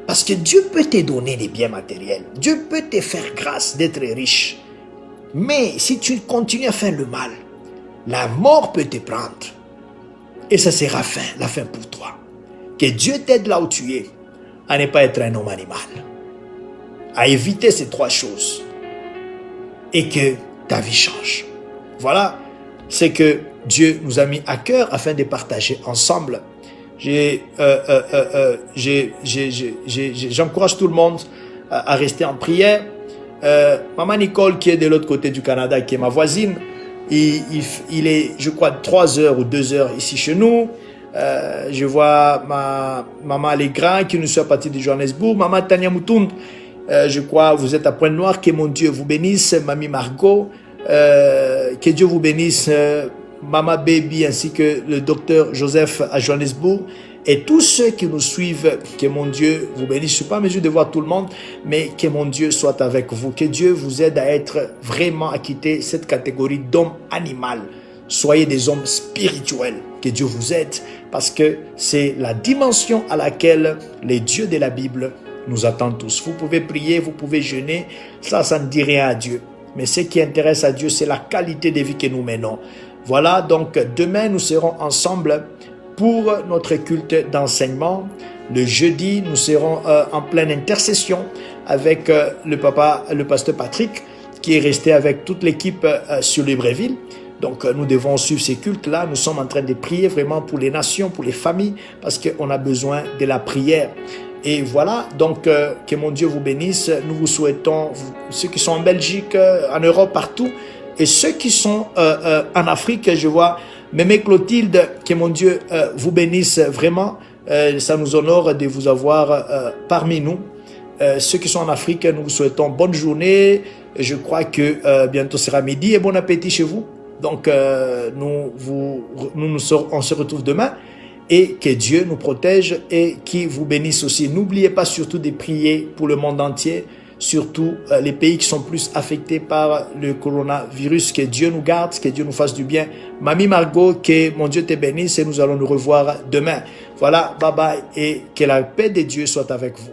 Parce que Dieu peut te donner des biens matériels. Dieu peut te faire grâce d'être riche. Mais si tu continues à faire le mal, la mort peut te prendre. Et ça sera la fin pour toi. Que Dieu t'aide là où tu es à ne pas être un homme animal. À éviter ces 3 choses. Et que ta vie change. Voilà ce que Dieu nous a mis à cœur afin de partager ensemble. J'encourage tout le monde à rester en prière. Maman Nicole, qui est de l'autre côté du Canada, qui est ma voisine, il est, je crois, 3 heures ou 2 heures ici chez nous. Je vois ma maman Allegra qui nous suit à partir de Johannesburg. Maman Tania Moutound, je crois, vous êtes à Pointe-Noire. Que mon Dieu vous bénisse. Mamie Margot, que Dieu vous bénisse. Mama Baby ainsi que le docteur Joseph à Johannesburg et tous ceux qui nous suivent, que mon Dieu vous bénisse. Je ne suis pas en mesure de voir tout le monde, mais que mon Dieu soit avec vous. Que Dieu vous aide à être vraiment, à quitter cette catégorie d'homme animal. Soyez des hommes spirituels. Que Dieu vous aide parce que c'est la dimension à laquelle les dieux de la Bible nous attendent tous. Vous pouvez prier, vous pouvez jeûner, ça ne dit rien à Dieu. Mais ce qui intéresse à Dieu, c'est la qualité de vie que nous menons. Voilà, donc demain nous serons ensemble pour notre culte d'enseignement. Le jeudi, nous serons en pleine intercession avec le pasteur Patrick, qui est resté avec toute l'équipe sur Libreville. Donc, nous devons suivre ces cultes-là. Nous sommes en train de prier vraiment pour les nations, pour les familles, parce qu'on a besoin de la prière. Et voilà, donc que mon Dieu vous bénisse. Nous vous souhaitons, ceux qui sont en Belgique, en Europe, partout, et ceux qui sont en Afrique, je vois Mémé Clotilde, que mon Dieu vous bénisse vraiment. Ça nous honore de vous avoir parmi nous. Ceux qui sont en Afrique, nous vous souhaitons bonne journée. Je crois que bientôt sera midi et bon appétit chez vous. Donc, on se retrouve demain. Et que Dieu nous protège et qu'il vous bénisse aussi. N'oubliez pas surtout de prier pour le monde entier, surtout les pays qui sont plus affectés par le coronavirus. Que Dieu nous garde, que Dieu nous fasse du bien. Mamie Margot, que mon Dieu te bénisse et nous allons nous revoir demain. Voilà, bye bye et que la paix de Dieu soit avec vous.